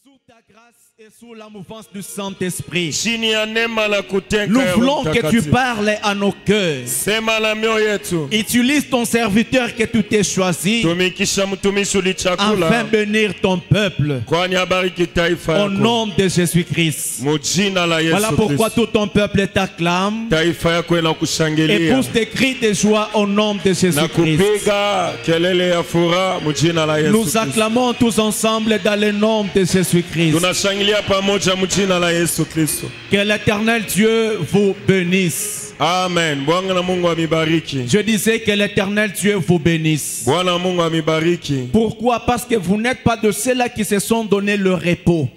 Sous ta grâce et sous la mouvance du Saint-Esprit, chini ya neema la kutenga nous ya voulons que tu Mtakatifu. parles à nos cœurs. Sema na mioyo yetu. Utilise ton serviteur que tu t'es choisi Tumikisha mtumishi ulichakula. afin de bénir ton peuple. Kwani abariki taifa Au yako. nom de Jésus-Christ. Mujina la Yesu Voilà pourquoi Kristo. tout ton peuple t'acclame Taifa yako et inakushangilia. pousse des cris de joie au nom de Na Jésus-Christ. kupiga kelele ya furaha mujina la Yesu Nous Kristo. acclamons tous ensemble dans le nom de Jésus-Christ. Tunashangilia pamoja mujina la Yesu Kristo. Que l'Éternel Dieu vous bénisse. Amen. Bwana Mungu amibariki. Je disais que l'Éternel Dieu vous bénisse. Bwana Mungu amibariki. Pourquoi? Parce que vous n'êtes pas de ceux-là qui se sont donné le repos.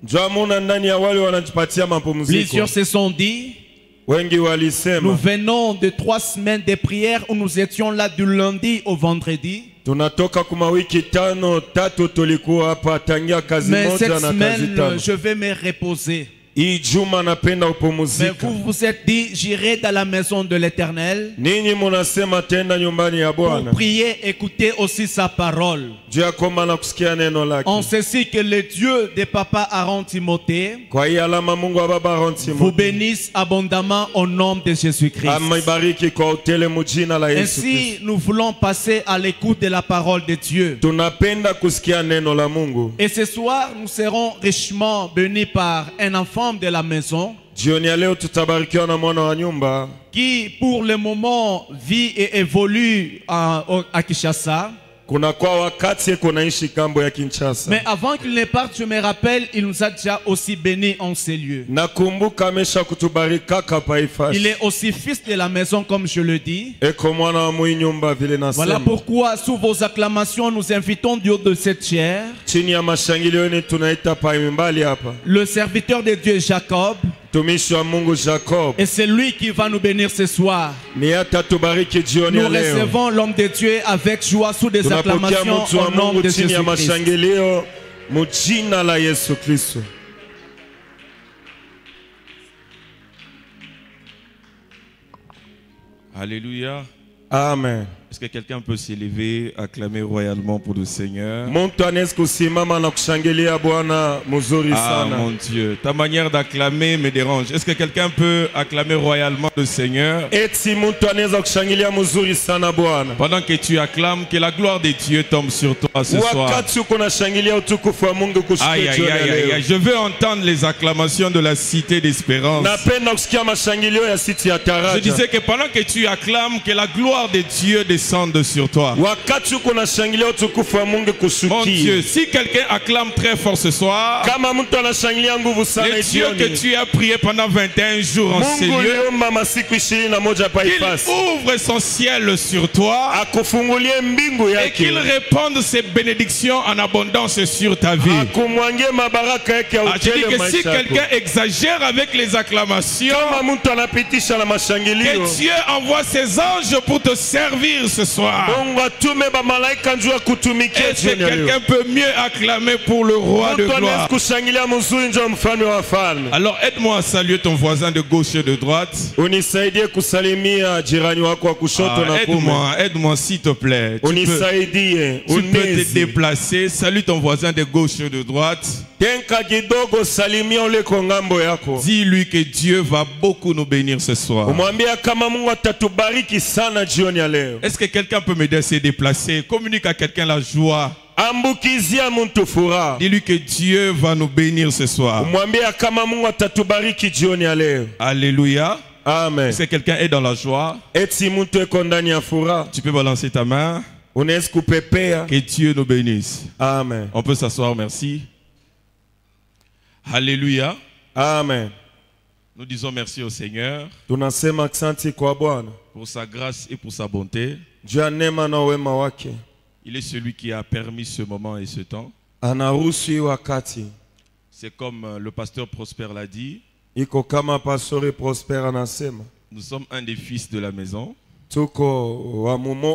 Jua muna ndani ya wale wanajipatia mapumziko. Plusieurs se sont dit, Wengi nous walisema venons de 3 semaines de prière où nous étions là du lundi au vendredi. tunatoka kuma wiki tatu tulikuwa hapa tangia kazi Mais moja cette na kazi semaine, tano. je vais me reposer. Hii juma napenda Mais upumzika. vous vous êtes dit, j'irai dans la maison de l'Éternel Ninyi munasema tenda nyumbani ya pour Bwana. prier, écouter aussi sa parole. Juu ya kwamba na kusikia neno lake. On sait si que le Dieu de Papa Aaron Timothée Kwa hii alama Mungu wa baba Aaron vous Timothée bénisse abondamment au nom de Jésus-Christ. ameibariki kwa utele mujina la Yesu Kristo. Ainsi, nous voulons passer à l'écoute de la parole de Dieu. Tunapenda kusikia neno la Mungu. Et ce soir, nous serons richement bénis par un enfant de la maison Jioni ya leo tutabarikiwa na mwana wa nyumba qui, pour le moment, vit et évolue à Kinshasa. kuna kwa wakati kunaishi kambo ya Kinshasa. Mais avant qu'il ne parte, je me rappelle, il nous a déjà aussi bénis en ces lieux. Nakumbuka amesha kutubarika kapa ifasi. Il est aussi fils de la maison, comme je le dis. Eko mwana wa mwi nyumba vile nasema. Voilà pourquoi, sous vos acclamations, nous invitons du haut de cette chaire Chini ya mashangilio ni tunaita pa mbali hapa. le serviteur de Dieu Jacob. Tumishi wa Mungu Jacob. Et c'est lui qui va nous bénir ce soir. Ni hata tubariki jioni Nous ya leo. recevons l'homme de Dieu avec joie sous des Tunapokea acclamations mtu wa au nom Mungu de chini ya Jésus-Christ. mashangilio mujina la Yesu Kristo. Alléluia. Amen. Est-ce que quelqu'un peut s'élever, acclamer royalement pour le Seigneur? Muntu anaweza kusimama na kushangilia Bwana mzuri Ah sana. mon Dieu, ta manière d'acclamer me dérange. Est-ce que quelqu'un peut acclamer royalement le Seigneur? Eti muntu anaweza kushangilia mzuri sana Bwana. Pendant que tu acclames, que la gloire de Dieu tombe sur toi ce soir. Wakati uko nashangilia utukufu wa Mungu kushuka Aïe, aïe, jioni ya aïe, aïe, leo. aïe. Je veux entendre les acclamations de la cité d'espérance. Napenda kusikia mashangilio ya siti ya Je taraja. disais que pendant que tu acclames, que la gloire de Dieu descende sur toi. Wakati uko nashangilia utukufu wa Mungu Mon Dieu, kushukia. si quelqu'un acclame très fort ce soir, Kama mtu anashangilia nguvu sana le Dieu que jioni. tu as prié pendant 21 jours en ces Mungu lieux, liomba masiku 21 pa qu'il ifasi. ouvre son ciel sur toi Akufungulie mbingu et qu'il yake. répande ses bénédictions en abondance sur ta vie. Akumwangie mabaraka yake ya Ah, je dis utele que si maisha yako. quelqu'un exagère avec les acclamations, Kama mtu anapitisha na mashangilio. que Dieu envoie ses anges pour te servir ce soir. Mungu atume ba malaika njoo kutumikia Est-ce que jioni ya leo. quelqu'un peut mieux acclamer pour le roi de Mtu anaweza gloire? kushangilia mzuri njoo mfalme wa wafalme. Alors aide-moi à saluer ton voisin de gauche et de droite. Unisaidie kusalimia jirani wako wa kushoto Ah, na kume. aide-moi s'il te plaît. Unisaidie, Tu peux te unezi. déplacer. Salue ton voisin de gauche et de droite. Tenka kidogo salimia ule kwa ngambo yako. Dis-lui que Dieu va beaucoup nous bénir ce soir. Umwambia kama Mungu atatubariki sana jioni ya leo. Est-ce que quelqu'un peut m'aider à se déplacer? Communique à quelqu'un la joie. Ambukizia muntu furaha. Dis-lui que Dieu va nous bénir ce soir. Umwambia kama Mungu atatubariki jioni ya leo. Alléluia. Amen. Est-ce que quelqu'un est dans la joie? Eti muntu eko ndani ya furaha. Tu peux balancer ta main. Unaweza kupepea. Que Dieu nous bénisse. Amen. On peut s'asseoir, merci. Alléluia. Amen. Nous disons merci au Seigneur Tunasema asante kwa Bwana. pour sa grâce et pour sa bonté. Juu ya neema na wema wake. Il est celui qui a permis ce moment et ce temps. Anaruhusu hii wakati. C'est comme le pasteur Prosper l'a dit. Iko kama pastori Prosper anasema. Nous sommes un des fils de la maison. Tuko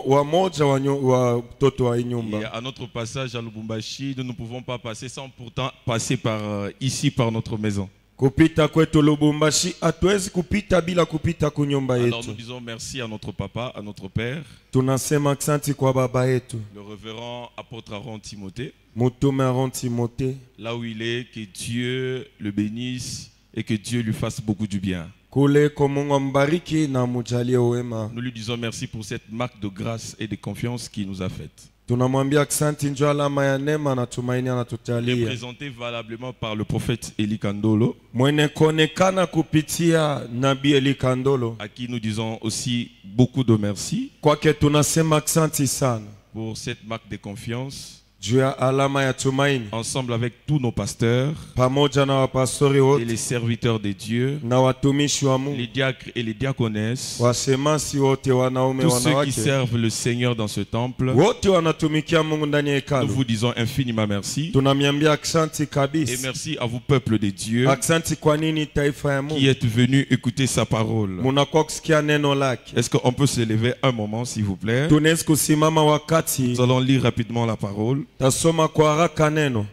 wamoja wa mtoto wa hii nyumba. Et à notre passage à Lubumbashi, nous ne pouvons pas passer sans pourtant passer par ici, par notre maison. kupita kwetu Lubumbashi hatuwezi kupita bila kupita kunyumba Alors nous yetu. disons merci à notre papa, à notre père, Tunasema asante kwa baba yetu le révérend apôtre Aaron Timothée, Mutume Aaron Timothée, là où il est, que Dieu le bénisse et que Dieu lui fasse beaucoup du bien. kule kwa Mungu ambariki na mujalie wema. Nous lui disons merci pour cette marque de grâce et de confiance qu'il nous a faite. Tunamwambia asante, ndio alama ya neema na tumaini anatujalia. Représenté valablement par le prophète Eli Kandolo, Mwenye kuonekana kupitia nabii Eli Kandolo, à qui nous disons aussi beaucoup de merci kwake tunasema asante sana pour cette marque de confiance, juu ya alama ya tumaini, ensemble avec tous nos pasteurs pamoja na wapastori et wote les serviteurs de Dieu, na watumishi wa les Mungu, diacres et les diaconesses, wasemasi wote, wanaume tous ceux qui wanawake, servent le Seigneur dans ce temple. wote wanatumikia Mungu ndani ya Nous hekalu. vous disons infiniment merci Tunamwambia asante et kabisa. merci à vous, peuple de Dieu, Asante kwa nini taifa ya qui Mungu êtes venus écouter sa parole. munakuwa kusikia neno lake. Est-ce qu'on peut se lever un moment, s'il vous plaît? Tunaweza kusimama wakati Nous allons lire rapidement la parole. tasoma kwa haraka neno.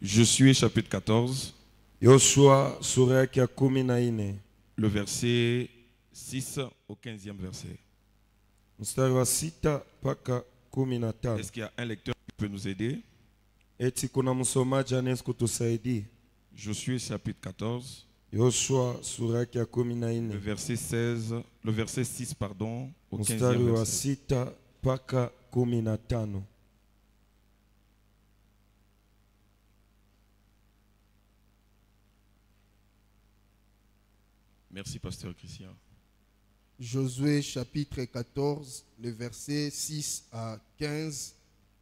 Josué chapitre 14, Yoshua sura yake ya 14 le verset 6 au 15e verset. mstari wa 6 mpaka 15. Est-ce qu'il y a un lecteur qui peut nous aider? Eti kuna msomaji anaweza kutusaidia? Josué chapitre 14, Yoshua sura yake ya le 14 verset 16, le verset 6 pardon, au mstari 15e wa verset. 6 mpaka 15. Merci pasteur Christian. Josué chapitre 14, le verset 6 à 15,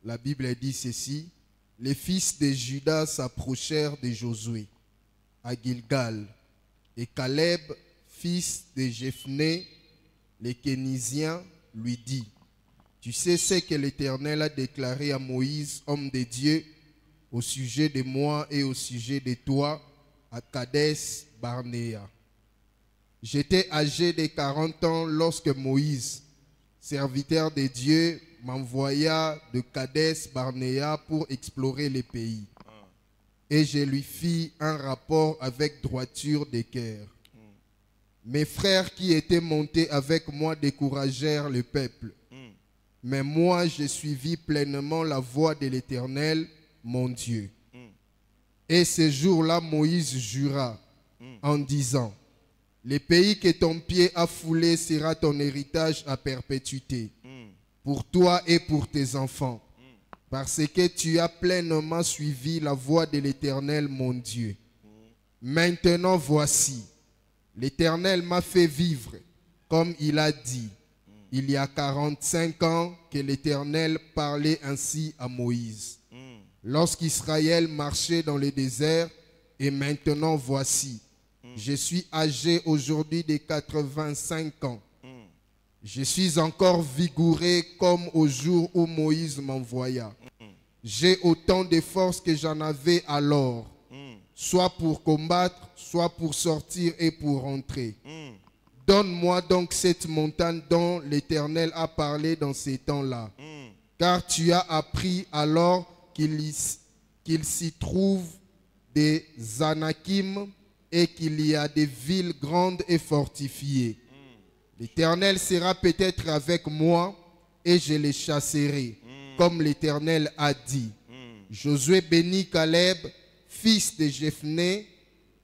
la Bible dit ceci. Les fils de Juda s'approchèrent de Josué à Gilgal, et Caleb, fils de Jephné, le Kénisien, lui dit, tu sais ce que l'Éternel a déclaré à Moïse, homme de Dieu, au sujet de moi et au sujet de toi, à Kadès Barnéa. J'étais âgé de 40 ans lorsque Moïse, serviteur de Dieu, m'envoya de Kadès Barnéa pour explorer le pays. Et je lui fis un rapport avec droiture de cœur. Mes frères qui étaient montés avec moi découragèrent le peuple. Mais moi, je suivis pleinement la voie de l'Éternel, mon Dieu. Et ce jour-là, Moïse jura en disant, le pays que ton pied a foulé sera ton héritage à perpétuité, pour toi et pour tes enfants, parce que tu as pleinement suivi la voie de l'Éternel, mon Dieu. Maintenant voici, l'Éternel m'a fait vivre, comme il a dit. Il y a 45 ans que l'Éternel parlait ainsi à Moïse, lorsqu'Israël marchait dans le désert, et maintenant voici, je suis âgé aujourd'hui de 85 ans. Je suis encore vigoureux comme au jour où Moïse m'envoya. J'ai autant de force que j'en avais alors, soit pour combattre, soit pour sortir et pour rentrer. Donne-moi donc cette montagne dont l'Éternel a parlé dans ces temps-là, car tu as appris alors qu'il s'y trouve des Anakim et qu'il y a des villes grandes et fortifiées. L'Éternel sera peut-être avec moi et je les chasserai, comme l'Éternel a dit. Josué bénit Caleb, fils de Jephné,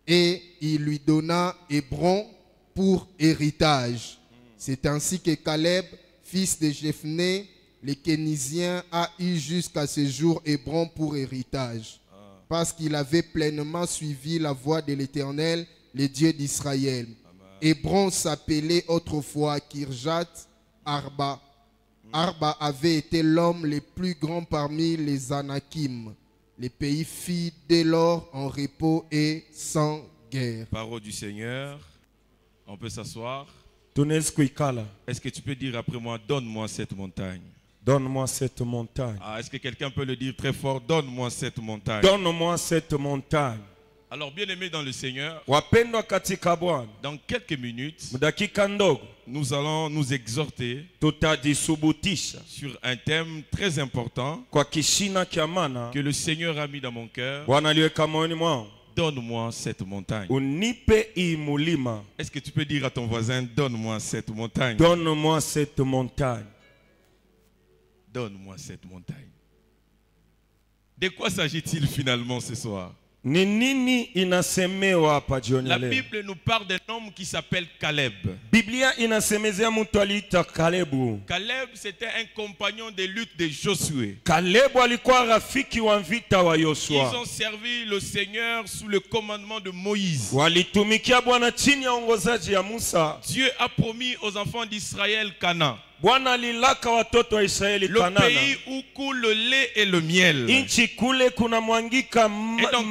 et il lui donna Hébron pour héritage. C'est ainsi que Caleb, fils de Jephné, le Kénisien, a eu jusqu'à ce jour Hébron pour héritage, parce qu'il avait pleinement suivi la voie de l'Éternel, le Dieu d'Israël. Hébron s'appelait autrefois Kirjat Arba. Arba avait été l'homme le plus grand parmi les Anakim. Le pays fit dès lors en repos et sans guerre. Parole du Seigneur. On peut s'asseoir. Tunaweza kuikala. Est-ce que tu peux dire après moi, donne-moi cette montagne? Donne-moi cette montagne. Ah, est-ce que quelqu'un peut le dire très fort? Donne-moi cette montagne. Donne-moi cette montagne. Alors, bien aimé dans le Seigneur, Wapendwa katika Bwana, dans quelques minutes, mudakika ndogo nous allons nous exhorter tutajisubutisha sur un thème très important kwa kishina kya maana que le Seigneur a mis dans mon cœur. Bwana aliweka moyoni mwangu. donne-moi cette montagne. unipe hii mulima, Est-ce que tu peux dire à ton voisin, donne-moi cette montagne? donne-moi cette montagne. Donne-moi cette montagne. De quoi s'agit-il finalement ce soir? Ni nini inasemewa hapa jioni La leo? Bible nous parle d'un homme qui s'appelle Caleb. Biblia inasemezea mtu aliita Kalebu. Caleb, c'était un compagnon de lutte de Josué. Kalebu alikuwa rafiki wa vita wa Ils Yoshua. ont servi le Seigneur sous le commandement de Moïse. Walitumikia Bwana chini ya uongozaji ya Musa. Dieu a promis aux enfants d'Israël Canaan, Bwana alilaka watoto wa Israeli le Kanana. pays où coule le lait et le miel. Inchi kule kuna mwangika Et donc,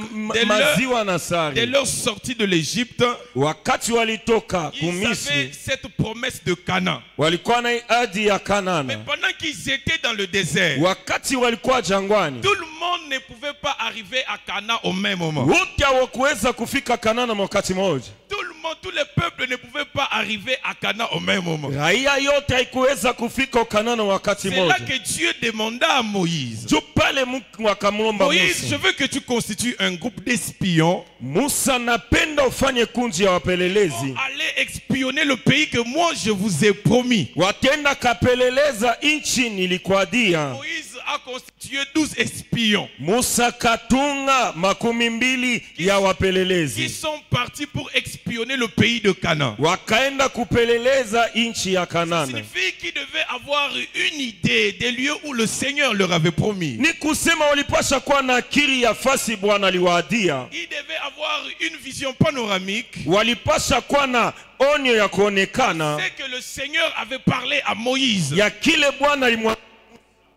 maziwa na Dès sari. leur sortie de l'Égypte, Wakati walitoka ils avaient kumisri, cette promesse de Canaan. walikuwa na ahadi ya Mais Kanana. pendant qu'ils étaient dans le désert, Wakati walikuwa jangwani, tout le monde ne pouvait pas arriver à Canaan au même moment. wote hawakuweza kufika Kanana wakati mmoja. Tout le monde, tous les peuples ne pouvaient pas arriver à Canaan au même moment. Raia yote haikuweza kufika Kanana wakati C'est là mmoja. que Dieu demanda à Moïse, Juu pale Mungu akamwomba Moïse, je Musa, veux que tu constitues un groupe d'espions Musa, napenda ufanye kundi ya pour wapelelezi, aller espionner le pays que moi je vous ai promis. watenda kapeleleza inchi nilikuadia. Moïse a constitué 12 espions Musa katunga 12 ya qui wapelelezi, sont partis pour espionner le pays de Canaan. wakaenda kupeleleza inchi ya Ça Kanana. signifie qu'ils devaient avoir une idée des lieux où le Seigneur leur avait promis. Ni kusema walipasha kuwa na akili ya fasi Bwana aliwaadia, Ils devaient avoir une vision panoramique. walipasha kuwa na onyo ya kuonekana C'est que le Seigneur avait parlé à Moïse. ya kile Bwana alimwa.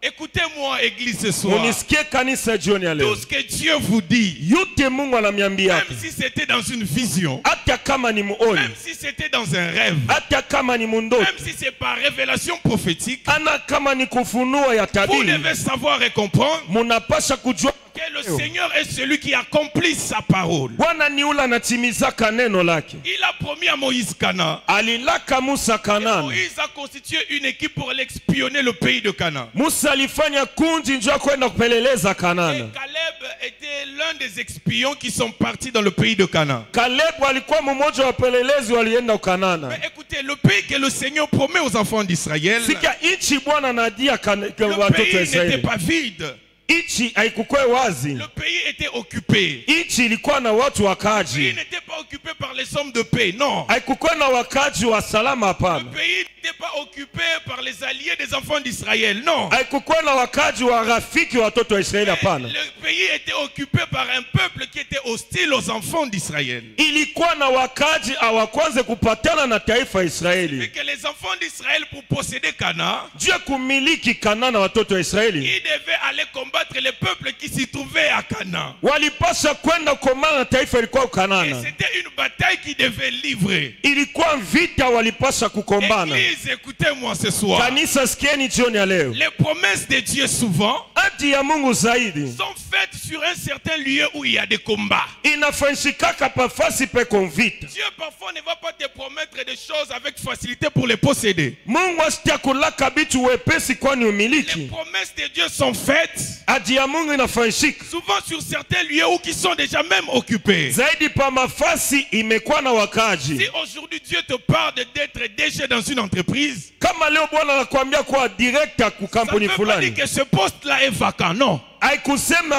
Écoutez-moi, Église, ce soir. Munisikie kanisa jioni ya Tout leo, ce que Dieu vous dit, yote Mungu ananiambia, même si c'était dans une vision, hata kama ni muoni, même si c'était dans un rêve, hata kama ni mundoto, même si c'est par révélation prophétique, ana kama ni kufunua ya vous tabiri, devez savoir et comprendre munapasha kujua que le Seigneur est celui qui accomplit sa parole. Bwana ni ule anatimizaka neno lake. Il a promis à Moïse Canaan. Alilaka Musa Kanana. Moïse a constitué une équipe pour aller espionner le pays de Canaan. Musa alifanya kundi njoo kwenda kupeleleza Et Kanana. Caleb était l'un des espions qui sont partis dans le pays de Canaan. Kalebu alikuwa mmoja wa wapelelezi walienda Kanana. Mais écoutez, le pays que le Seigneur promet aux enfants d'Israël, Sika inchi Bwana nadia le watoto wa pays n'était Israeli. pas vide. Inchi haikuwa wazi. Le pays était occupé. Inchi ilikuwa na watu Le pays wakaji. n'était pas occupé par les hommes de paix, non. Haikuwa na wakaji wa salama Le hapana. pays n'était pas occupé par les alliés des enfants d'Israël, non. Haikuwa na wakaji wa rafiki wa watoto wa Israeli hapana. Le pays était occupé par un peuple qui était hostile aux enfants d'Israël. Ilikuwa na wakaji hawakwanze kupatana na taifa ya Et Israeli. que les enfants d'Israël, pour posséder Canaan, Juu ya kumiliki Kanana watoto wa Israeli, ils devaient aller combattre les peuples qui s'y trouvaient à Canaan. walipasha kwenda komana na taifa ilikuwa Et Kanana. c'était une bataille qui devait livrer. Ilikuwa vita walipasha kukombana. Église, écoutez-moi ce soir. Kanisa, sikieni jioni ya leo, Les promesses de Dieu souvent hadi ya Mungu zaidi sont faites sur un certain lieu où il y a des combats. inafanyikaka pafasi peko vita. Dieu parfois ne va pas te promettre des choses avec facilité pour les posséder. Mungu asitakulaka bitu wepesi kwani Les umiliki. promesses de Dieu sont faites Hadi ya Mungu inafanyika souvent sur certains lieux où qui sont déjà même occupés. zaidi pa mafasi imekuwa na wakaji. Si aujourd'hui Dieu te parle d'être DG dans une entreprise, Kama leo Bwana anakuambia kuwa director ku ça ne kampuni veut pas dire fulani, que ce poste-là est vacant, non.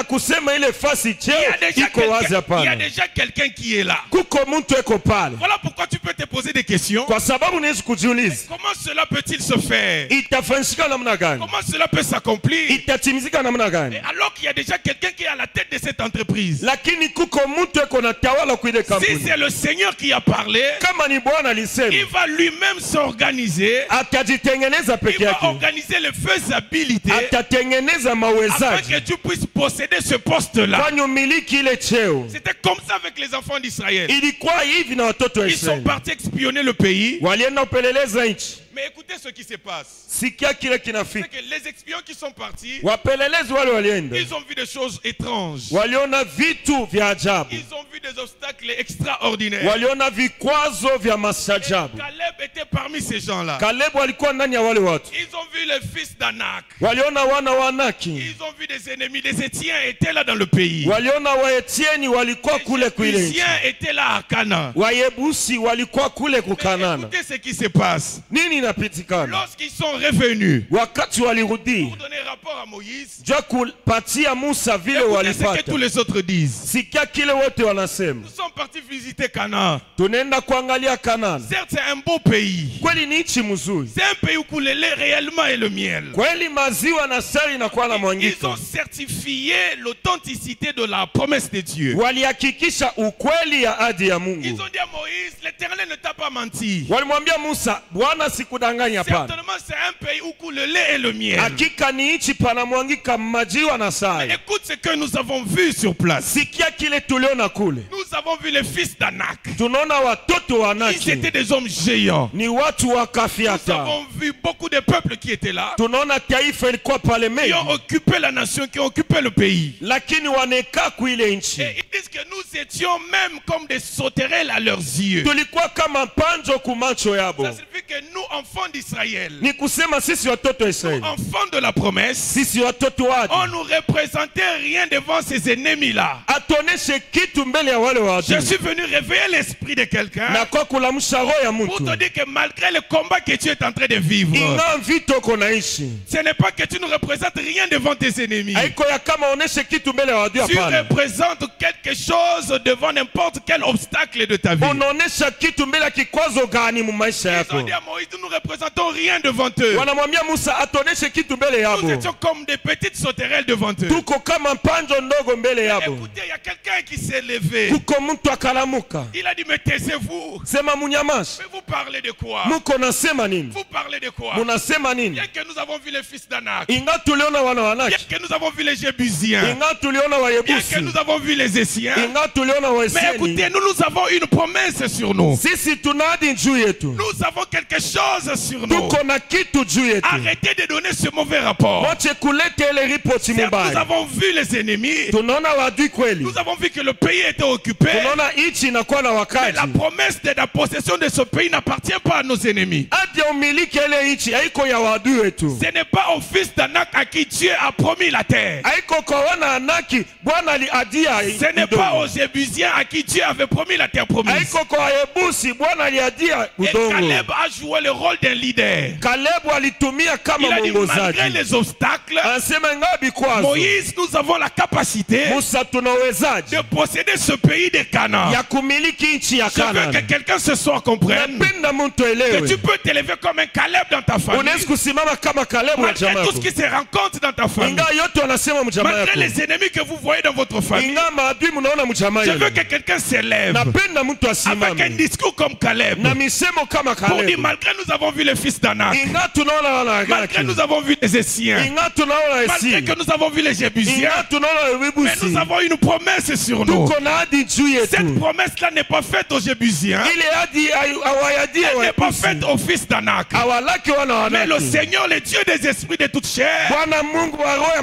kusema ile fasi Il y cheo a déjà iko wazi quelqu'un, il y a hapana. déjà quelqu'un qui est là. Kuko mtu eko pale, Voilà pourquoi tu peux te poser des questions. kwa sababu unaweza kujiuliza Comment cela peut-il se faire? itafanyika namna gani, Comment cela peut s'accomplir? itatimizika namna gani. Et alors qu'il y a déjà quelqu'un qui est à la tête de cette entreprise. Lakini kuko mtu eko na tawala kwa ile Si kampuni. c'est le Seigneur qui a parlé, Kama ni Bwana il alisema, va lui-même s'organiser. atajitengeneza Il peke va yake, organiser les faisabilités atatengeneza afin mawezaji que tu puisses posséder ce poste-là. kwani umiliki ile cheo. C'était comme ça avec les enfants d'Israël. Ilikuwa hivi na watoto wa Ils sont Israeli, partis espionner le pays. walienda upeleleza nchi. Mais écoutez ce qui se passe. Sikia kile C'est kinafika. que les espions qui sont partis, Wapelelezi wale walienda, ils ont vu des choses étranges. waliona vitu vya ajabu, Ils ont vu des obstacles extraordinaires. waliona vikwazo vya masajabu. Caleb était parmi ces gens-là. Kalebu alikuwa ndani ya wale watu, Ils ont vu les fils d'Anak. waliona wana wa Anaki, Ils ont vu des ennemis. Les Étiens étaient là dans le pays. waliona Waetieni walikuwa Les kule kuile nchi, Jébusiens étaient là à Canaan. Wayebusi walikuwa kule Mais kukanana. écoutez ce qui se passe. Nini inapitikana Lorsqu'ils sont revenus wakati walirudi? pour donner rapport à Moïse, Jua kupatia Musa vile écoutez ce que walipata. tous les autres disent. Sikia kile wote wanasema. Nous sommes partis visiter Canaan. Tunaenda kuangalia Kanani. Certes, c'est un beau pays. Kweli ni nchi mzuri. C'est un pays où le lait réellement et le miel. Kweli maziwa na sari inakuwa na Ils mwangika. ont certifié l'authenticité de la promesse de Dieu. Walihakikisha ukweli ya ahadi ya Ils Mungu. ont dit à Moïse, l'Éternel ne t'a pas menti. Walimwambia Musa, Bwana sikudanganya pana. Certainement, c'est un pays où coule le lait et le miel. Hakika ni nchi pana mwangika majiwa na sari. Écoute ce que nous avons vu sur place. Sikia kile tuliona kule. Nous avons vu les fils d'Anak. Tunaona watoto wa Ils Anaki. étaient des hommes géants. Ni watu wa Nous Kafiata. avons vu beaucoup de peuples qui étaient là, Tunaona taifa ilikuwa pale qui mengi. ont occupé la nation, qui ont occupé le pays. Lakini wanekaa kuile nchi. Et ils disent que nous étions même comme des sauterelles à leurs yeux. Tulikuwa kama panjo kumacho yabo. Ça signifie que nous, enfants d'Israël, Ni kusema sisi watoto wa Israeli. enfants de la promesse, Sisi watoto wake. on nous représentait rien devant ces ennemis-là. Atoneshe kitu mbele ya wale wa Je adui. suis venu réveiller l'esprit de quelqu'un Na kwa kulamsha roho ya pour mtu. te dire que malgré le combat que tu es en train de vivre, Inga vito konaishi. ce n'est pas que tu ne représentes rien devant tes ennemis. Haiko ya kama oneshe kitu mbele ya adui Tu hapana. représentes quelque chose devant n'importe quel obstacle de ta vie. Unaonesha kitu mbele ya kikwazo gani mu maisha Ils ont yako? dit à Moïse, nous ne représentons rien devant eux. Wanamwambia Musa atoneshe kitu mbele Nous yabo. étions comme des petites sauterelles devant eux. Tuko kama panjo ndogo mbele yabo. Écoutez, il y a quelqu'un qui s'est levé. Kuko mtu akalamuka. Il a dit, mais taisez-vous. Sema munyamashi. Mais vous parlez de quoi? Muko nasema nini? Vous parlez de quoi? Munasema nini? Bien que nous avons vu les fils d'Anak, Inga tuliona wana bien wanaki. que nous avons vu les Jébusiens, Inga tuliona bien Wayebusi. que nous avons vu les Essiens, Inga tuliona mais Waesieni. écoutez, nous avons une promesse sur nous. Sisi tunadi juu yetu. Nous avons quelque chose sur nous. Tuko na kitu juu yetu. Arrêtez de donner ce mauvais rapport. Wache kulete ile ripoti Certes, nous mubaya. avons vu les ennemis. Tunaona wadui kweli. Nous avons vu que le pays était occupé. Tunaona nchi inakuwa na Mais wakati. la promesse de la possession de ce pays n'appartient pas à nos ennemis. Hadi ya umiliki ile nchi haiko ya wadui wetu. Ce n'est pas aux fils d'Anak à qui Dieu a promis la terre. Haiko kwa wana Anaki Bwana aliadia. Ce n'est pas aux Jébusiens à qui Dieu avait promis la terre promise. Haiko kwa Wayebusi Bwana aliadia Et udongo. Caleb a joué le rôle d'un leader. Kalebu alitumia kama Il a dit, malgré mwongozaji. les obstacles, Anasema ngapi kwazo? Moïse, nous avons la capacité Musa tunawezaji de posséder ce pays de Canaan. ya kumiliki nchi ya Je veux que Kanani. quelqu'un ce soir comprenne Napenda mtu que elewe. tu peux t'élever comme un Caleb dans ta famille. Unaweza kusimama kama Kalebu wa Malgré jamaa tout ce yako. qui se rencontre dans ta famille. Inga yote wanasema mjamaa Malgré yako. les ennemis que vous voyez dans votre famille. Inga maadui mnaona mjamaa Je veux yako. que quelqu'un s'élève Napenda mtu avec un asimame. discours comme Caleb. Na misemo kama Pour dire, Kalebu. malgré nous avons vu les fils d'Anak. Inga tunaona wana Malgré Agaki. nous avons vu les Essiens. Inga tunaona Malgré Esi. que nous avons vu les Jébusiens. Inga tunaona Mais Webusi. nous avons une promesse sur nous. Tuko na hadi juu Cette yetu. promesse-là n'est pas faite aux Jébusiens. Ile hadi awayadi Elle n'est pas Webusi. faite aux fils d'Anak. Awalaki wana Mais le wanaki. Seigneur, le Dieu des esprits de toute chair, Bwana Mungu wa roho ya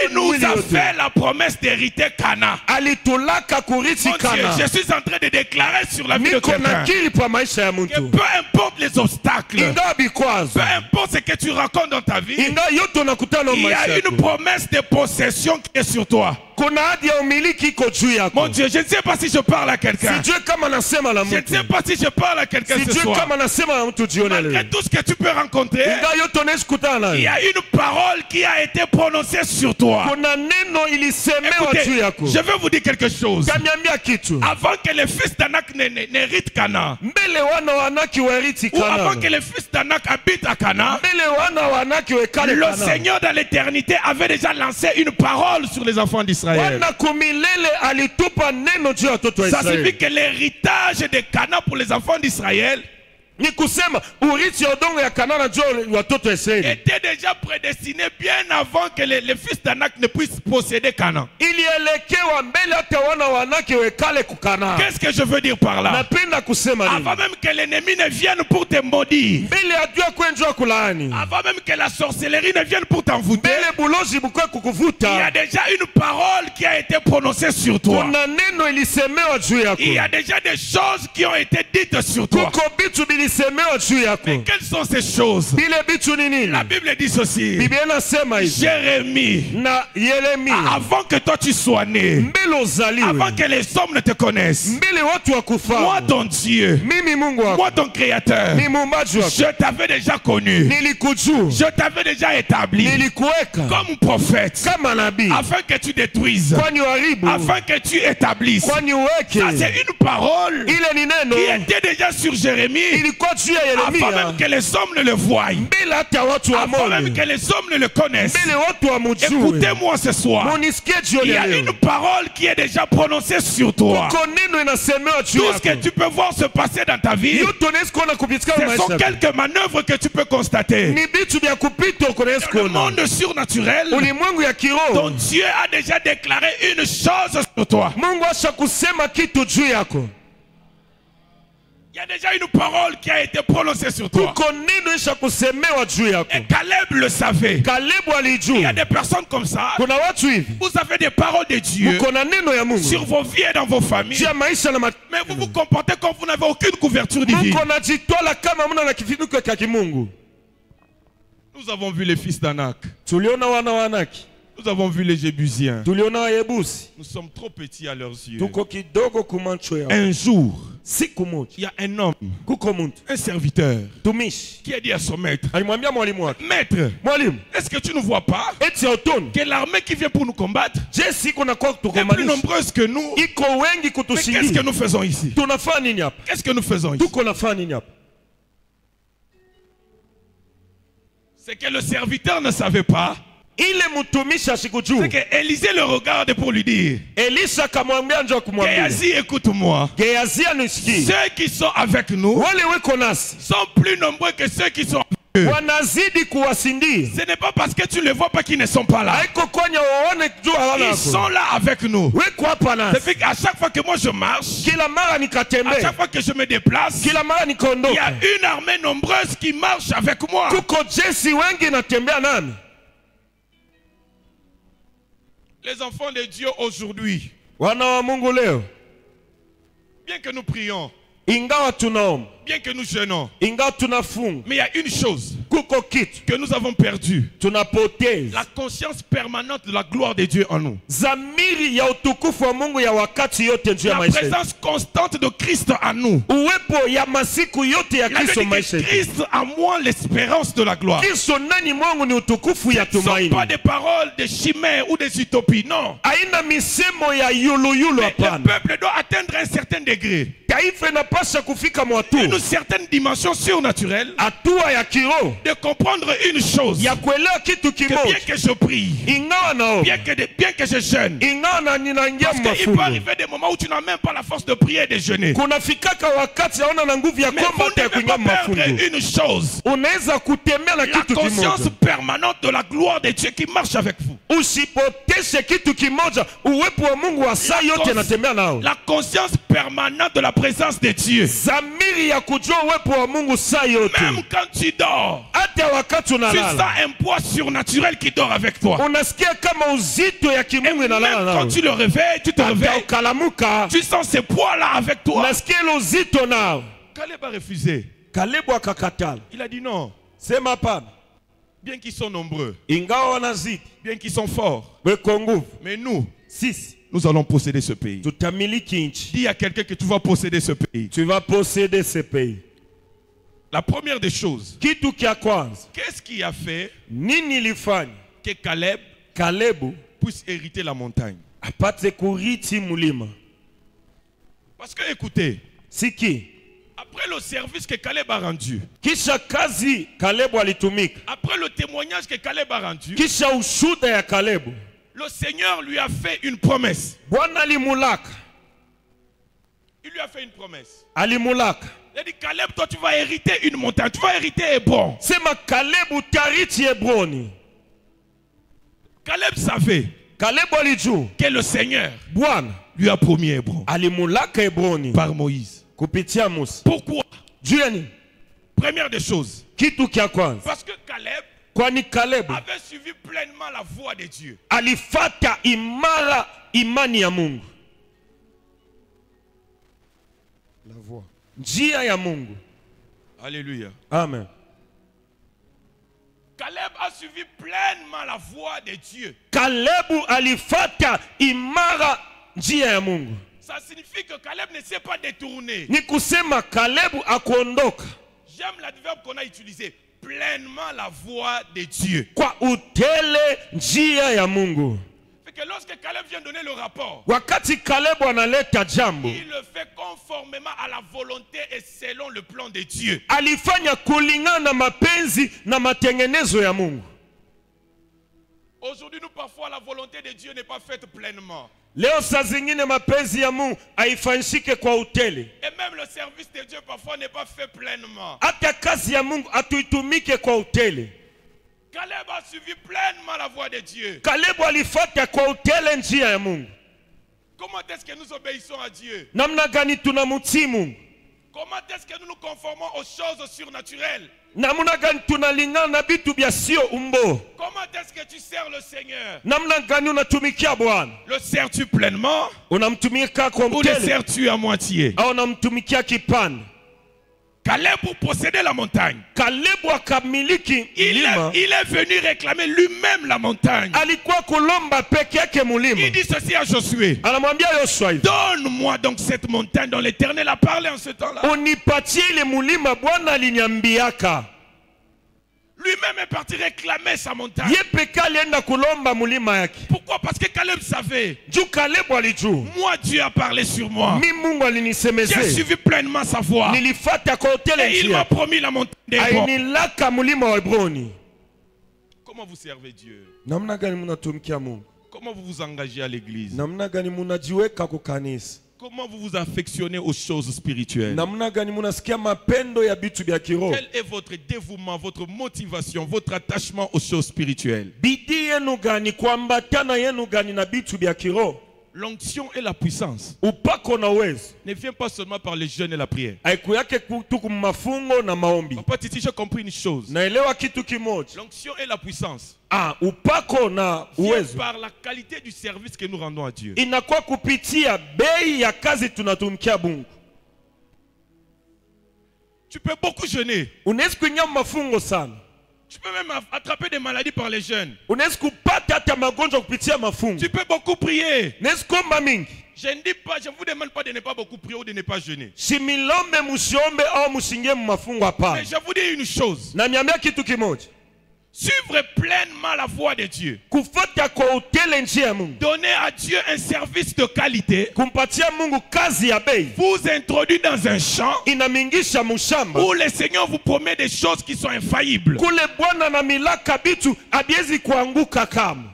il nous mwili a yote. fait la promesse d'hériter Cana. Alitulaka kurithi Mon Dieu, Kana. je suis en train de déclarer sur la vie de Niko na quelqu'un kili pa maisha ya que mtu. peu importe les obstacles, Inga bikwazo. peu importe ce que tu rencontres dans ta vie, Inga yote unakutana il y maisha a yako. une promesse de possession qui est sur toi. Kuna hadi ya umiliki iko juu Mon yako. Dieu, je ne sais pas si je parle à quelqu'un. Sijue kama nasema na Je ne mtu. sais pas si je parle à quelqu'un ce Sijue soir. kama nasema na mtu jioni Malgré leo. tout ce que tu peux rencontrer, Inga yote unaweza kutana il y nayo. a une parole qui a été prononcée sur toi. Kuna neno ilisemewa Écoutez, juu yako. je vais vous dire quelque chose. Kaniambia kitu. Avant que les fils d'Anak n'héritent Cana, Mbele wana wanaki waeriti ou avant Kana. que les fils d'Anak habitent à Cana, Mbele wana wanaki wekale le Kana. Seigneur dans l'éternité avait déjà lancé une parole sur les enfants d'Israël. Wana kumilele alitupa neno juu ya watoto wa Ça signifie Israeli. que l'héritage de Cana pour les enfants d'Israël Ni kusema urithi wa udongo ya Kanana juu ya watoto wa Israeli. était déjà prédestiné bien avant que les fils d'Anak ne puissent posséder Cana. Ilielekewa mbele hata wana wanaki wekale kukana. Qu'est-ce que je veux dire par là? Napenda kusema nini? Avant même que l'ennemi ne vienne pour te maudire, Mbele adui kwenjwa kulaani. avant même que la sorcellerie ne vienne pour t'envoûter, Mbele bulozi bukwe il y a kukuvuta. déjà une parole qui a été prononcée sur toi. Kuna neno ilisemewa juu Il y yako. a déjà des choses qui ont été dites sur toi. kuko bitu bilisemewa juu yako. Mais quelles sont ces choses? Bile bitu ni nini? La Bible dit ceci. Biblia inasema hivi. Jérémie, Na Yeremia, avant que toi tu sois né, mbele uzaliwe, avant que les hommes ne te connaissent, mbele watu wakufahamu, moi ton Dieu, mimi Mungu wako, moi ton Créateur, ni muumbaji wako, je t'avais déjà connu, nilikujua, je t'avais déjà établi nilikuweka comme prophète, kama nabii, afin que tu détruises, kwani uharibu, afin que tu établisses. kwani uweke. Ça c'est une parole Ile ni neno qui était déjà sur Jérémie, ilikuwa juu ya avant Yeremia, même que les hommes ne le voient, mbele hata watu avant wamone, même que les hommes ne le connaissent. mbele watu wamujue. Écoutez-moi ce soir. Munisikie jioni Il y ya a leo. une parole qui est déjà prononcée sur toi. Kuko neno inasemewa juu Tout ce que yako. tu peux voir se passer dans ta vie, Yote unaweza kuona kupitia ce sont maisha. quelques manœuvres que tu peux constater. Ni vitu vya kupita unaweza Dans le kuona. monde surnaturel, Ulimwengu ya ton kiroho, Dieu a déjà déclaré une chose sur toi. Mungu asha kusema kitu juu yako. Il y a déjà une parole qui a été prononcée sur toi. Kuko neno isha kusemewa juu yako. Et Caleb le savait. Kalebu Il y a alijua. des personnes comme ça. Kuna watu hivi. Vous avez des paroles de Dieu Kuko na neno ya Mungu. sur vos vies et dans vos familles. Juu ya maisha na Mais vous vous comportez comme vous n'avez aucune couverture divine. Mungu anajitwala kama mna na kifuniko cha kimungu. Nous avons vu les fils d'Anak. Tuliona wana wa Anaki. Nous avons vu les Jébusiens. Tuliona Wayebusi. Nous sommes trop petits à leurs yeux. Tuko kidogo kumacho yao. Un jour, Siku moja il y a un homme, kuko muntu un serviteur, tumishi qui a dit à son maître, alimwambia mwalimu wake, Maître, mwalimu, est-ce que tu ne vois pas eti hautoni que l'armée qui vient pour nous combattre jeshi iko na kwa est plus kutukomalisha nombreuse que nous? iko wengi Mais qu'est-ce que kutushindia. nous faisons ici? Tunafanya nini hapa? Qu'est-ce que nous faisons ici? Tuko nafanya nini hapa? C'est que le serviteur ne savait pas. Ile mtumishi asikujua. C'est que Élisée le regarde pour lui dire, Elisha akamwambia njoo kumwambia. Géasi, écoute-moi. Gehazi anisikie. Ceux qui sont avec nous Wale weko nasi sont plus nombreux que ceux qui sont avec eux. wanazidi kuwasindia. Ce n'est pas parce que tu ne les vois pas qu'ils ne sont pas là. Haiko konya waone jua hawana Ils sont wako. là avec nous. Weko hapa Ça nasi. fait qu'à chaque fois que moi je marche, Kila mara à nikatembea. chaque fois que je me déplace, Kila mara il y a nikaondoka. une armée nombreuse qui marche avec moi. Kuko jeshi wengi natembea nami. Les enfants de Dieu aujourd'hui, Wana wa Mungu leo, bien que nous prions, ingawa tunaomba, bien que nous jeûnons, ingawa tunafunga, mais il y a une chose kuko kitu que nous avons perdue. tunapoteza. La conscience permanente de la gloire de Dieu en nous. Zamiri ya utukufu wa Mungu ya wakati yote juu ya La maisha yetu. présence constante de Christ en nous. Uwepo ya masiku yote ya Il a Kristo dit maisha que yetu. Christ en moi l'espérance de la gloire. Kristo ndani mwangu ni utukufu ya Ce ne sont tumaini. pas des paroles, des chimères ou des utopies, non. Haina misemo ya yuluyulu Mais le hapana. peuple doit atteindre un certain degré, Taifa inapasha kufika mwatu. une certaine dimension surnaturelle, Hatua ya kiroho de comprendre une chose, ya kuelewa kitu que bien kimoja. que je prie, Ingawa naomba, bien que je jeûne, ingawa na ninaingia parce qu'il peut mafungo. arriver des moments où tu n'as même pas la force de prier et de jeûner. Kunafikaka wakati hauna na nguvu ya Mais vous kuomba hata ne ya devez kuingia pas perdre mafungo. une chose, Unaweza kutembea na la kitu conscience kimoja. permanente de la gloire de Dieu qui marche avec vous. Usipoteshe kitu kimoja, uwepo wa Mungu wa saa yote anatembea nao. La conscience permanente de la présence de Dieu. Zamiri ya kujua uwepo wa Mungu saa yote. Même quand tu dors, Hata wakati tu sens unalala, un poids surnaturel qui dort avec toi. unasikia kama uzito ya Et kimungu même inalala nao. quand tu le réveilles, tu te Hata réveilles, ukalamuka, tu sens ce poids-là avec toi. unasikia ile uzito nao. Caleb a refusé. Kalebu akakatala. Il a dit non. Sema hapana. Bien qu'ils sont nombreux, Ingawa wanazidi, bien qu'ils sont forts, weko nguvu. mais nous, Sisi nous allons posséder ce pays. tutamiliki nchi. Dis à quelqu'un que tu vas posséder ce pays. Tu vas posséder ce pays. La première des choses, Kitu kia kwanza, qu'est-ce qui a fait nini ilifanya que Caleb Kalebu puisse hériter la montagne? apate kuriti mulima? Parce que écoutez, Siki, après le service que Caleb a rendu, kisha kazi Kalebu alitumika, après le témoignage que Caleb a rendu, kisha ushuda ya Kalebu, le Seigneur lui a fait une promesse. Bwana alimulaka, Il lui a fait une promesse. alimulaka. Il a dit, Caleb, toi tu vas hériter une montagne, tu vas hériter Hébron. Sema Kalebu tariti Hebroni. Caleb savait Kalebu alijua que le Seigneur Bwana lui a promis Hébron alimulaka Hebroni par Moïse. kupitia Musa. Pourquoi? Juu ya nini? Première des choses, Kitu kia kwanza, parce que Caleb kwani Kalebu avait suivi pleinement la voie de Dieu. alifata imara imani ya Mungu. njia ya Mungu. Alléluia. Amen. Caleb a suivi pleinement la voie de Dieu. Kalebu alifata imara njia ya Mungu. Ça signifie que Caleb ne s'est pas détourné. Ni kusema Kalebu akuondoka. J'aime l'adverbe qu'on a utilisé. Pleinement la voie de Dieu. Kwa utele njia ya Mungu. Fait que lorsque Caleb vient donner le rapport, Wakati Kalebu analeta jambo, il le fait conformément à la volonté et selon le plan de Dieu. alifanya kulingana na mapenzi na matengenezo ya Mungu. Aujourd'hui, nous parfois la volonté de Dieu n'est pas faite pleinement. Leo saa zingine mapenzi ya Mungu haifanyike kwa utele. Et même le service de Dieu parfois n'est pas fait pleinement. Hata kazi ya Mungu hatuitumike kwa utele. Caleb a suivi pleinement la voie de Dieu. Kalebu alifuata kwa utele njia ya Mungu. Comment est-ce que nous obéissons à Dieu? Namna gani tunamtii Mungu? Comment est-ce que nous nous conformons aux choses surnaturelles? Namna gani tunalingana na vitu vya sio umbo? Comment est-ce que tu sers le Seigneur? Namna gani unatumikia Bwana? Le sers-tu pleinement Unamtumikia kwa ou le mtele sers-tu à moitié? au unamtumikia kipande? Caleb, pour posséder la montagne, Kalebu akamiliki milima. il est venu réclamer lui-même la montagne. Alikuwa kulomba peke yake mulima. Il dit ceci à Josué: Anamwambia Yoshua hivi, donne-moi donc cette montagne dont l'Éternel a parlé en ce temps-là. unipatie ile mulima Bwana aliniambiaka. Lui-même est parti réclamer sa montagne. Ye peke alienda kulomba mulima yake. Pourquoi? Parce que Caleb savait, Juu Kalebu alijua, moi Dieu a parlé sur moi. mi Mungu J'ai alinisemezea. suivi pleinement sa voix. Nilifuata kwa utele Et il m'a njia. promis la montagne d'Hébron. Ainilaka mulima wa Hebroni. Comment vous servez Dieu? Namna gani munatumikia Mungu? Comment vous vous engagez à l'église? Namna gani munajiweka kwa kanisa? Comment vous vous affectionnez aux choses spirituelles? Namna gani munasikia mapendo ya bitu vya kiroho? Quel est votre dévouement, votre motivation, votre attachement aux choses spirituelles? Bidii yenu gani, kuambatana yenu gani na bitu vya kiroho? L'onction et la puissance Upako na uwezo ne vient pas seulement par le jeûne et la prière. haiku yake tu kumafungo na maombi. Papa Titi, j'ai compris une chose. Naelewa kitu kimoja. L'onction et la puissance Upako na vient uwezo par la qualité du service que nous rendons à Dieu. inakuwa kupitia bei ya kazi tunatumikia Mungu. Tu peux beaucoup jeûner. Unaweza kuingia mafungo sana. Tu peux même attraper des maladies par les jeûnes. Unaweza kupata hata magonjwa kupitia mafungo. Tu peux beaucoup prier. Unaweza kuomba mingi. Je ne dis pas, je ne vous demande pas de ne pas beaucoup prier ou de ne pas jeûner. Similombe musiombe au musingie mafungo hapana. Mais je vous dis une chose. Na niambia kitu kimoja. Suivre pleinement la voie de Dieu. Kufuata kwa utele njia ya Mungu. Donner à Dieu un service de qualité. Kumpatia Mungu kazi ya bei. Vous introduire dans un champ Inamingisha mushamba. où le Seigneur vous promet des choses qui sont infaillibles. Kule Bwana na milaka bitu abiezi kuanguka kama.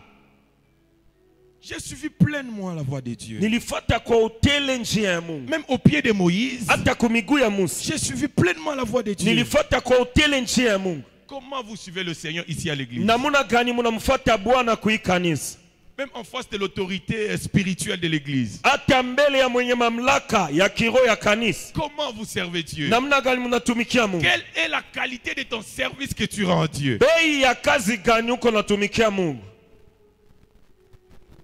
J'ai suivi pleinement la voie de Dieu. Nilifuata kwa utele njia ya Mungu. Même au pied de Moïse, Hata kumiguu ya Musa. j'ai suivi pleinement la voie de Dieu. Nilifuata kwa utele njia ya Mungu. Comment vous suivez le Seigneur ici à l'église? Namuna gani munamfuata Bwana kuikanisa? Même en face de l'autorité spirituelle de l'église. Hata mbele ya mwenye mamlaka ya kiroho ya kanisa. Comment vous servez Dieu? Namna gani munatumikia Mungu? Quelle est la qualité de ton service que tu rends à Dieu? Bei ya kazi gani uko natumikia Mungu?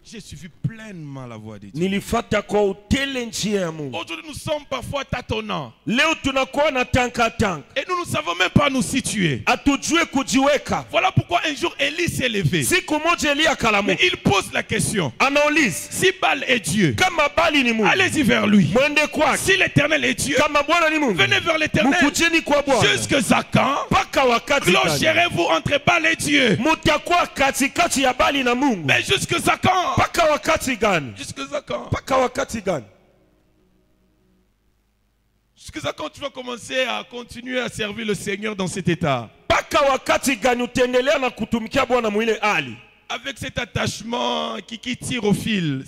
J'ai suivi pleinement la voie de Dieu. Nilifuata kwa utele njia ya Mungu. Aujourd'hui, nous sommes parfois tâtonnants. Leo tunakuwa na tanka. Et nous ne savons même pas nous situer. Hatujue kujiweka. Voilà pourquoi un jour Élie s'est levé. Siku moja Elia Mais akalamuka. il pose la question. Anauliza, Si Baal est Dieu, kama Bali ni Mungu, allez-y vers lui. mwende kwake. Si l'Éternel est Dieu, Kama Bwana ni Mungu, venez vers l'Éternel. mkujeni kwa Bwana. Jusque quand Mpaka wakati gani? clocherez-vous entre Baal et Dieu? Mutakuwa katikati ya Bali na Mungu. Mais jusque quand? Mpaka wakati gani? Jusque quand? Mpaka wakati gani? Jusque quand tu vas commencer à continuer à servir le Seigneur dans cet état? Mpaka wakati gani utaendelea na kutumikia Bwana mwile hali? Avec cet attachement qui tire au fil.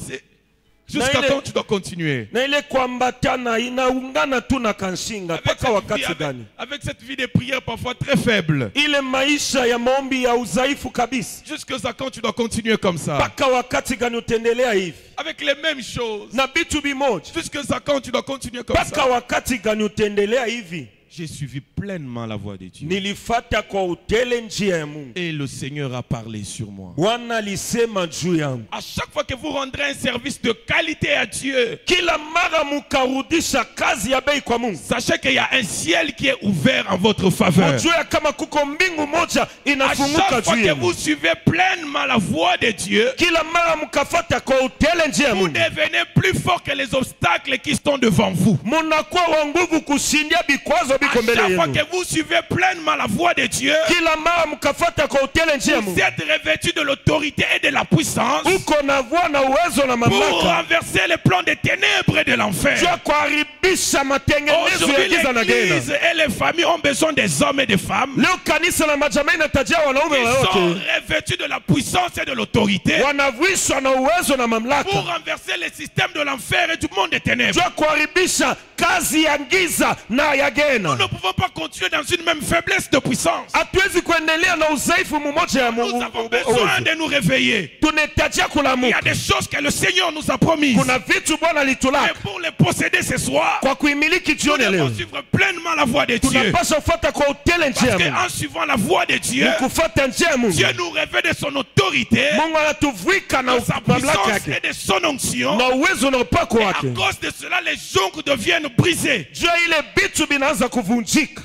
Jusqu'à Na quand tu dois continuer? Na ile kuambatana inaungana tu na kanshinga. Mpaka wakati gani? Avec cette vie de prière parfois très faible. Ile maisha ya maombi ya udhaifu kabisa. Jusqu'à quand tu dois continuer comme ça? Mpaka wakati gani utaendelea hivi? Avec les mêmes choses. Na bitu bimoja. Jusqu'à quand tu dois continuer comme Mpaka ça? wakati gani utaendelea hivi? j'ai suivi pleinement la voie de Dieu. nilifata kwa utele njia ya Mungu. Et le Seigneur a parlé sur moi. Bwana alisema juu yangu. À chaque fois que vous rendrez un service de qualité à Dieu, Kila mara mukarudisha kazi ya bei kwa Mungu, sachez qu'il y a un ciel qui est ouvert en votre faveur. mujue kama kuko mbingu moja À inafunguka chaque fois juu que yenu. vous suivez pleinement la voie de Dieu, Kila mara mukafata kwa utele njia ya vous Mungu, devenez plus fort que les obstacles qui sont devant vous. munakuwa wa nguvu kushindia vikwazo À biko mbele chaque fois yenu. que vous suivez pleinement la voie de Dieu, Kila mara mukafata kwa utele njia ya vous Mungu, êtes revêtus de l'autorité et de la puissance uko na voix na uwezo na pour mamlaka renverser les plans des ténèbres et de l'enfer. jua kuharibisha matengenezo ya Aujourd'hui, giza na l'église gena. et les familles ont besoin des hommes et des femmes Leo kanisa na majamii inatajia wanaume qui sont wote revêtus de la puissance et de l'autorité wanavishwa na uwezo na mamlaka pour renverser les systèmes de l'enfer et du monde des ténèbres. jua kuharibisha kazi ya giza na ya Nous gena. ne pouvons pas continuer dans une même faiblesse de puissance. Hatuwezi kuendelea na udhaifu mmoja ya Nous Mungu. avons besoin de nous réveiller. Tunahitajia Il y a kulamuka. des choses que le Seigneur nous a promises. Kuna vitu Bwana Et alitulaka pour les posséder ce soir, kwa kuimiliki nous jioni ya leo. devons suivre pleinement la voie de Dieu. Tunapaswa kufuata kwa utele njia Parce ya Mungu. qu'en suivant la voie de Dieu, Kufuata njia ya Mungu, Dieu nous revêt de son autorité, Mungu anatuvika na de sa mamlaka puissance yake et de son onction. na uwezo na upako À wake. cause de cela, les jonques deviennent brisés. Jua ile vitu vinaanza kuvunjika,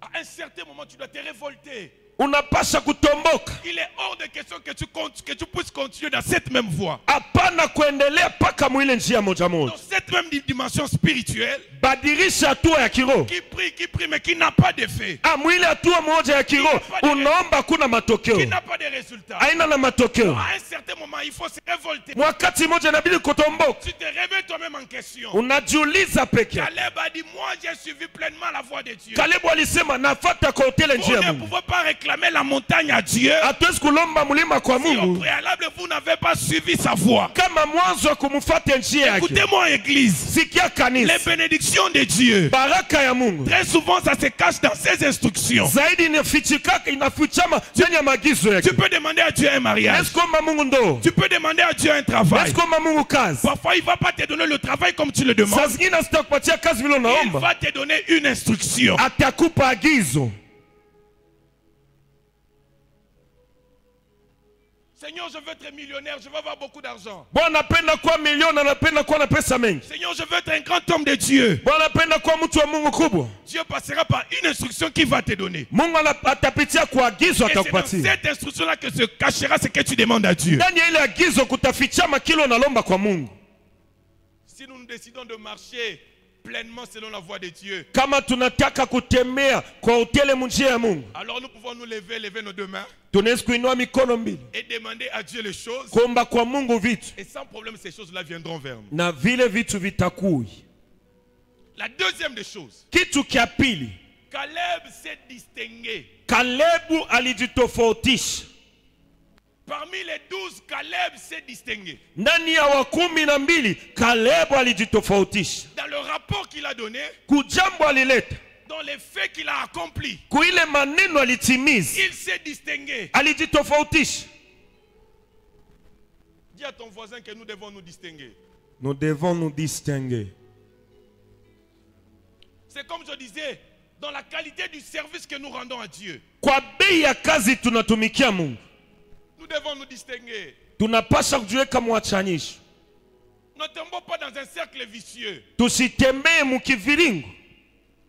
À un certain moment, tu dois te révolter. unapasha kutomboka. Il est hors de question que tu puisses continuer dans cette même voie. Hapana kuendelea paka mwile njia moja moja. Dans cette même dimension spirituelle, Badilisha hatua ya kiroho. qui prie, mais qui n'a pas d'effet, Mwile hatua moja ya kiroho unaomba kuna matokeo, qui n'a pas de résultat. haina na matokeo. À un certain moment, il faut se révolter. Wakati moja inabidi kutomboka, Tu te remets toi-même en question. unajiuliza peke. Caleb a dit, moi j'ai suivi pleinement la voie de Dieu. Kalebu alisema nafata kwa utele Vous njia ya ne Mungu. pouvez pas réclamer la montagne à Dieu Hatuwezi kulomba mlima kwa si au Mungu préalable vous n'avez pas suivi sa voie. kama mwanzo wa kumfuata njia yake. Écoutez-moi, Église. Sikia Les kanisa, bénédictions de Dieu, baraka ya Mungu très souvent ça se cache dans ses instructions. zaidi inafichama ndani ya maagizo Tu yake. peux demander à Dieu un mariage. Est-ce kuomba Mungu ndo? Tu peux demander à Dieu un travail. Est-ce kuomba Mungu kazi? Parfois, il ne va pas te donner le travail comme tu le Saa demandes. zingine sitakupatia kazi vile Il unaomba, va te donner une instruction. atakupa agizo. Seigneur, je veux être millionnaire, je veux avoir beaucoup d'argent. Bwana anapenda kuwa milioni, anapenda kuwa na pesa mengi. Seigneur, je veux être un grand homme de Dieu. Bwana anapenda kuwa mtu wa Mungu kubwa. Dieu passera par une instruction qu'il va te donner. Mungu atapitia kwa agizo Et c'est dans atakupatia. cette instruction-là que se cachera ce que tu demandes à Dieu. Ndani ya ile agizo kutafichama kile unalomba kwa Mungu. Si nous décidons de marcher pleinement selon la voie de Dieu, Kama tunataka kutembea kwa utele njia ya Mungu, alors nous pouvons nous lever nos deux mains tunaweza kuinua mikono mbili, et demander à Dieu les choses. kuomba kwa Mungu vitu, Et sans problème, ces choses-là viendront vers nous. na vile vitu vitakui. La deuxième des choses, Kitu kia pili, Caleb s'est distingué. Kalebu alijitofautisha. Parmi les 12, Caleb s'est distingué. Ndani ya wa 12, Kalebu alijitofautisha. Dans le rapport qu'il a donné, Kujambo alileta, dans les faits qu'il a accomplis, kuile maneno alitimiza, il s'est distingué. alijitofautisha. Dis à ton voisin que nous devons nous distinguer. Nous devons nous distinguer. C'est comme je disais, dans la qualité du service que nous rendons à Dieu. Kwa bei ya kazi tunatumikia Mungu, Nous devons nous distinguer. tunapasha kujiweka mwachanisho. Ne tombons pas dans un cercle vicieux. Tusitembee mukiviringo.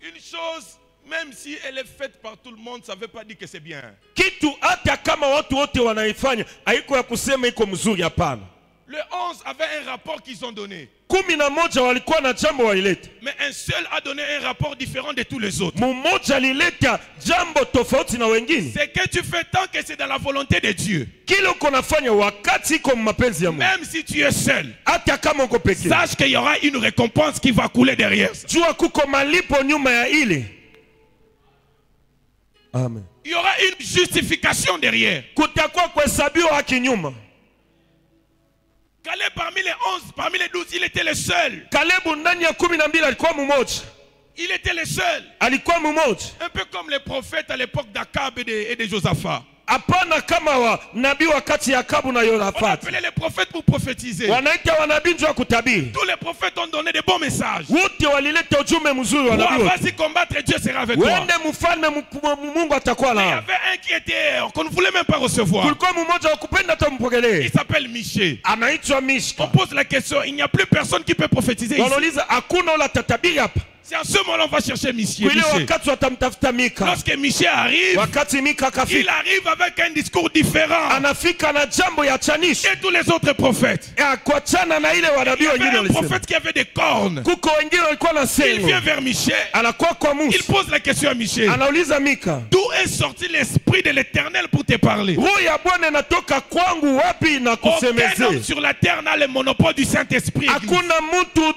Une chose, même si elle est faite par tout le monde, ça ne veut pas dire que c'est bien. Kitu hata kama watu wote wanaifanya haiko ya kusema iko mzuri, hapana. Le 11 avait un rapport qu'ils ont donné. 11 walikuwa na jambo walileta, Mais un seul a donné un rapport différent de tous les autres. mmoja alileta jambo tofauti na wengine. C'est que tu fais tant que c'est dans la volonté de Dieu. Kile uko nafanya wakati iko mapenzi ya Mungu, Même si tu es seul, hata kama uko peke, sache qu'il y aura une récompense qui va couler derrière ça. jua kuko malipo nyuma ya ile. Amen. Il y aura une justification derrière. Kutakuwa kuhesabiwa haki nyuma. Caleb parmi les 11, parmi les 12, il était le seul. Kalebu ndani ya 12 alikuwa mmoja, Il était le seul. alikuwa mmoja. Un peu comme les prophètes à l'époque d'Akab et de Josaphat. Hapana kama wa nabii wakati ya Akabu na On Yehoshafathi. appelait les prophètes pour prophétiser. Wanaita wanabii ndio kutabiri. Tous les prophètes ont donné des bons messages. Wote walileta ujumbe mzuri wa nabii. Vas-y combattre, Dieu sera avec toi. Wende mfalme Mungu atakuwa Il y nao. avait un qui était qu'on ne voulait même pas recevoir. Kulikuwa mmoja wa kupenda hata mpokelee. Il s'appelle Michée. Anaitwa On Mishka. pose la question, il n'y a plus personne qui peut prophétiser ici. Wanauliza hakuna ule atatabiri hapa. C'est à ce moment-là on va chercher Michée. Kile wakati watamtafuta Mika. Lorsque Michée arrive, Wakati Mika il akafika. arrive avec un discours différent. Anafika na jambo ya chanisho. Et tous les autres prophètes. Kuachana na ile Il wanabii y wengine avait un walisema. prophète qui avait des cornes. Kuko wengine walikuwa na Il sengo. vient vers Michée. Anakuwa kwa Il Musa. pose la question à Michée. Anauliza Mika. D'où est sorti l'esprit de l'Éternel pour te parler? Roho ya Bwana inatoka kwangu wapi na Aucun homme kusemezea? sur la terre n'a le monopole du Saint-Esprit. Hakuna mtu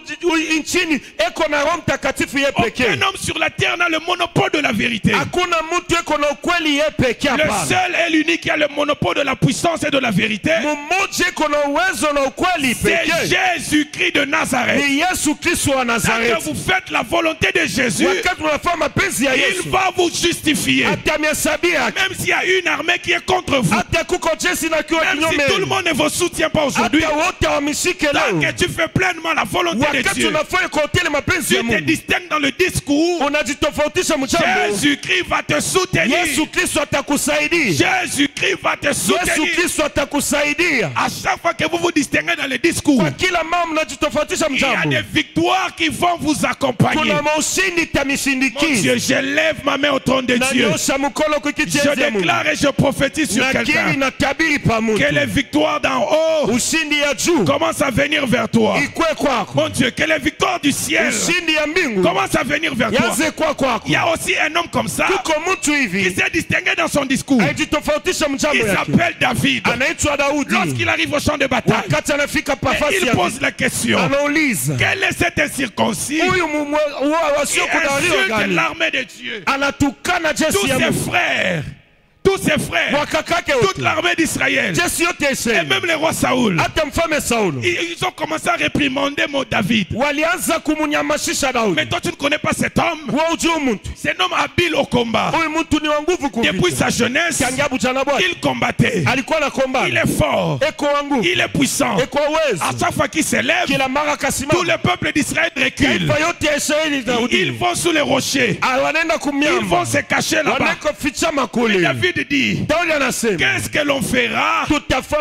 nchini eko na Roho Mtakatifu yeye pekee. Aucun homme sur la terre n'a le monopole de la vérité. Hakuna mtu eko na ukweli yeye pekee Le hapana. seul et l'unique qui a le monopole de la puissance et de la vérité, Mmoja eko na uwezo na ukweli c'est pekee. Jésus-Christ de Nazareth. Ni Yesu Kristo wa Quand Nazareti. vous faites la volonté de Jésus, Wakati unafanya mapenzi ya il Yesu, va vous justifier. atamhesabia haki. Même s'il y a une armée qui est contre vous, Hata kuko jeshi na kiwa même si kinyume. tout le monde ne vous soutient pas aujourd'hui, Hata wote hawamshike tant leo. que tu fais pleinement la volonté de Wakati Dieu, unafanya kwa hoteli mapenzi ya tu te Mungu, distingues dans le discours, unajitofautisha mchambo. Jésus-Christ va te soutenir. Yesu Kristo atakusaidia. Jésus-Christ va te Yesu soutenir. Kristo atakusaidia. À chaque fois que vous vous distinguez dans le discours, Kwa kila mama mnajitofautisha il y a mchambo. des victoires qui vont vous accompagner. Kuna maushindi Mon itamishindikiza. Dieu, je lève ma main au trône de Na Dieu. nyosha mkono kwa kiti Je cha Mungu. déclare et je prophétise sur Nakiri quelqu'un na tabiri pa mtu. que les victoires d'en haut Ushindi ya juu commencent à venir vers toi. ikwe kwako. Mon Dieu, que les victoires du ciel Ushindi ya mbingu commencent à venir vers toi. yaze kwa kwako. Il y a aussi un homme comme ça Kuko mtu qui hivi s'est distingué dans son discours. ajitofautisha mchambo Il yake. s'appelle David. Anaitwa Daudi. Lorsqu'il arrive au champ de bataille, Wakati anafika pafasi il ya pose la question, anauliza, quel est cet incirconcis huyu qui wasiokudaliwa insulte gani l'armée de Dieu? anatukana Tous jeshi ya ses Mungu, frères, tous ses frères, wakakake toute wote, l'armée d'Israël, jeshi yote ya et Israeli, même le roi Saoul, hata mfalme Saulo ils ont commencé à réprimander mon David. walianza kumnyamashisha Daudi. Mais toi, tu ne connais pas cet homme. Wewe hujui mtu C'est un homme habile au combat. huyu, mtu ni wa nguvu Depuis kuvita. sa jeunesse, Tangia bujana bwake il combattait. alikuwa Il anakombana, est fort. eko wa nguvu, Il est puissant. eko wa uwezo. À chaque fois qu'il s'élève, Kila mara tout akasimama, le peuple d'Israël recule. taifa yote ya Israeli Ils Daudi vont sous les rochers. wanaenda Ils kumnyamba, vont se cacher là-bas. wanaenda kuficha Et makule. David dit, Daudi anasema qu'est-ce que l'on fera